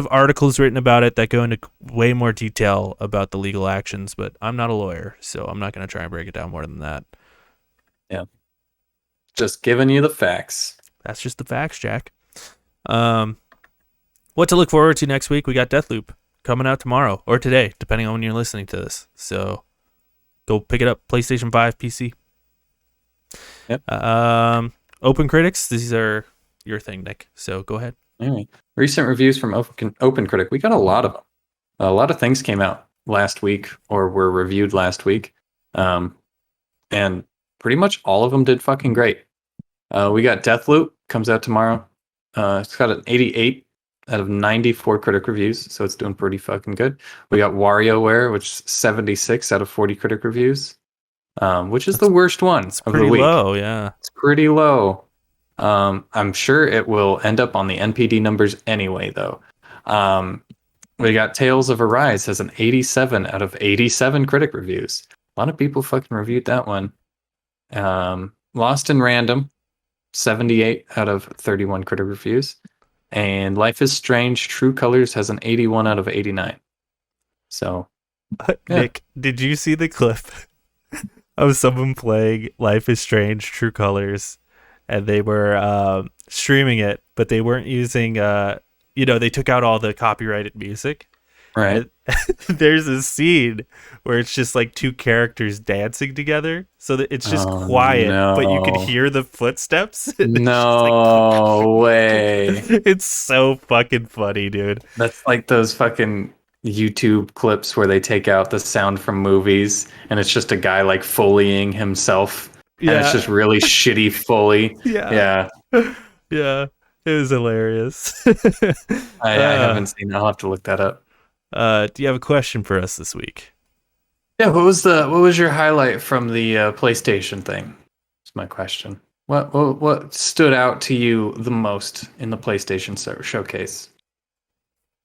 articles written about it that go into way more detail about the legal actions, but I'm not a lawyer, so I'm not going to try and break it down more than that. Yeah. Just giving you the facts. That's just the facts, Jack. What to look forward to next week? We got Deathloop coming out tomorrow or today, depending on when you're listening to this. So go pick it up. PlayStation 5, PC. Yep. Open critics. These are your thing, Nick. So go ahead. Anyway, recent reviews from Open Critic. We got a lot of them. A lot of things came out last week or were reviewed last week. And pretty much all of them did fucking great. We got Deathloop, comes out tomorrow. It's got an 88 out of 94 critic reviews, so it's doing pretty fucking good. We got Warioware, which is 76 out of 40 critic reviews, which is the worst one of the week. Pretty low, yeah. It's pretty low. I'm sure it will end up on the NPD numbers anyway, though. We got Tales of Arise has an 87 out of 87 critic reviews. A lot of people fucking reviewed that one. Lost in Random, 78 out of 31 critic reviews. And Life is Strange True Colors has an 81 out of 89. So, yeah. Nick, did you see the clip of someone playing Life is Strange True Colors, and they were streaming it, but they weren't using they took out all the copyrighted music. Right. There's a scene where it's just like two characters dancing together, so that it's just quiet, but you can hear the footsteps. No way. It's so fucking funny, dude. That's like those fucking YouTube clips where they take out the sound from movies and it's just a guy like Foleying himself. Yeah. And it's just really shitty Foley. Yeah. Yeah. It was hilarious. I haven't seen it. I'll have to look that up. Do you have a question for us this week? Yeah, what was your highlight from the PlayStation thing? That's my question. What stood out to you the most in the PlayStation showcase?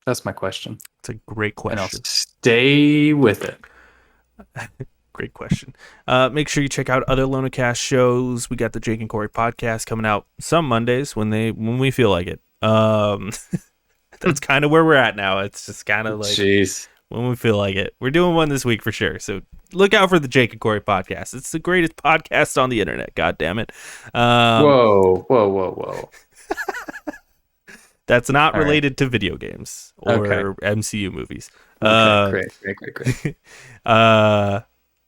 That's my question. It's a great question. And I'll stay with it. Great question. Make sure you check out other LonerCast shows. We got the Jake and Corey podcast coming out some Mondays when we feel like it. That's kind of where we're at now. It's just kind of like when we feel like it. We're doing one this week for sure. So look out for the Jake and Corey podcast. It's the greatest podcast on the internet. God damn it. Whoa. That's not related to video games or MCU movies. Great.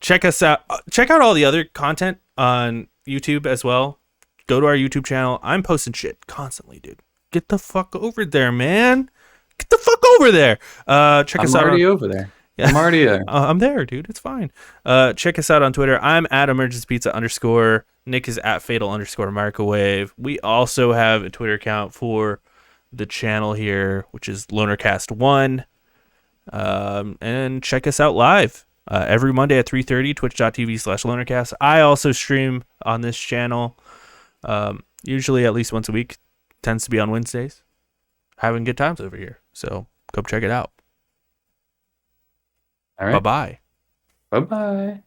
Check us out. Check out all the other content on YouTube as well. Go to our YouTube channel. I'm posting shit constantly, dude. Get the fuck over there, man. Get the fuck over there. Check us out. I'm already over there. Yeah. I'm already there. I'm there, dude. It's fine. Check us out on Twitter. I'm at emergencypizza_. Nick is at fatal_microwave. We also have a Twitter account for the channel here, which is LonerCast1. And check us out live every Monday at 3:30, twitch.tv/LonerCast. I also stream on this channel, usually at least once a week. Tends to be on Wednesdays. Having good times over here. So come check it out. All right. Bye-bye. Bye-bye.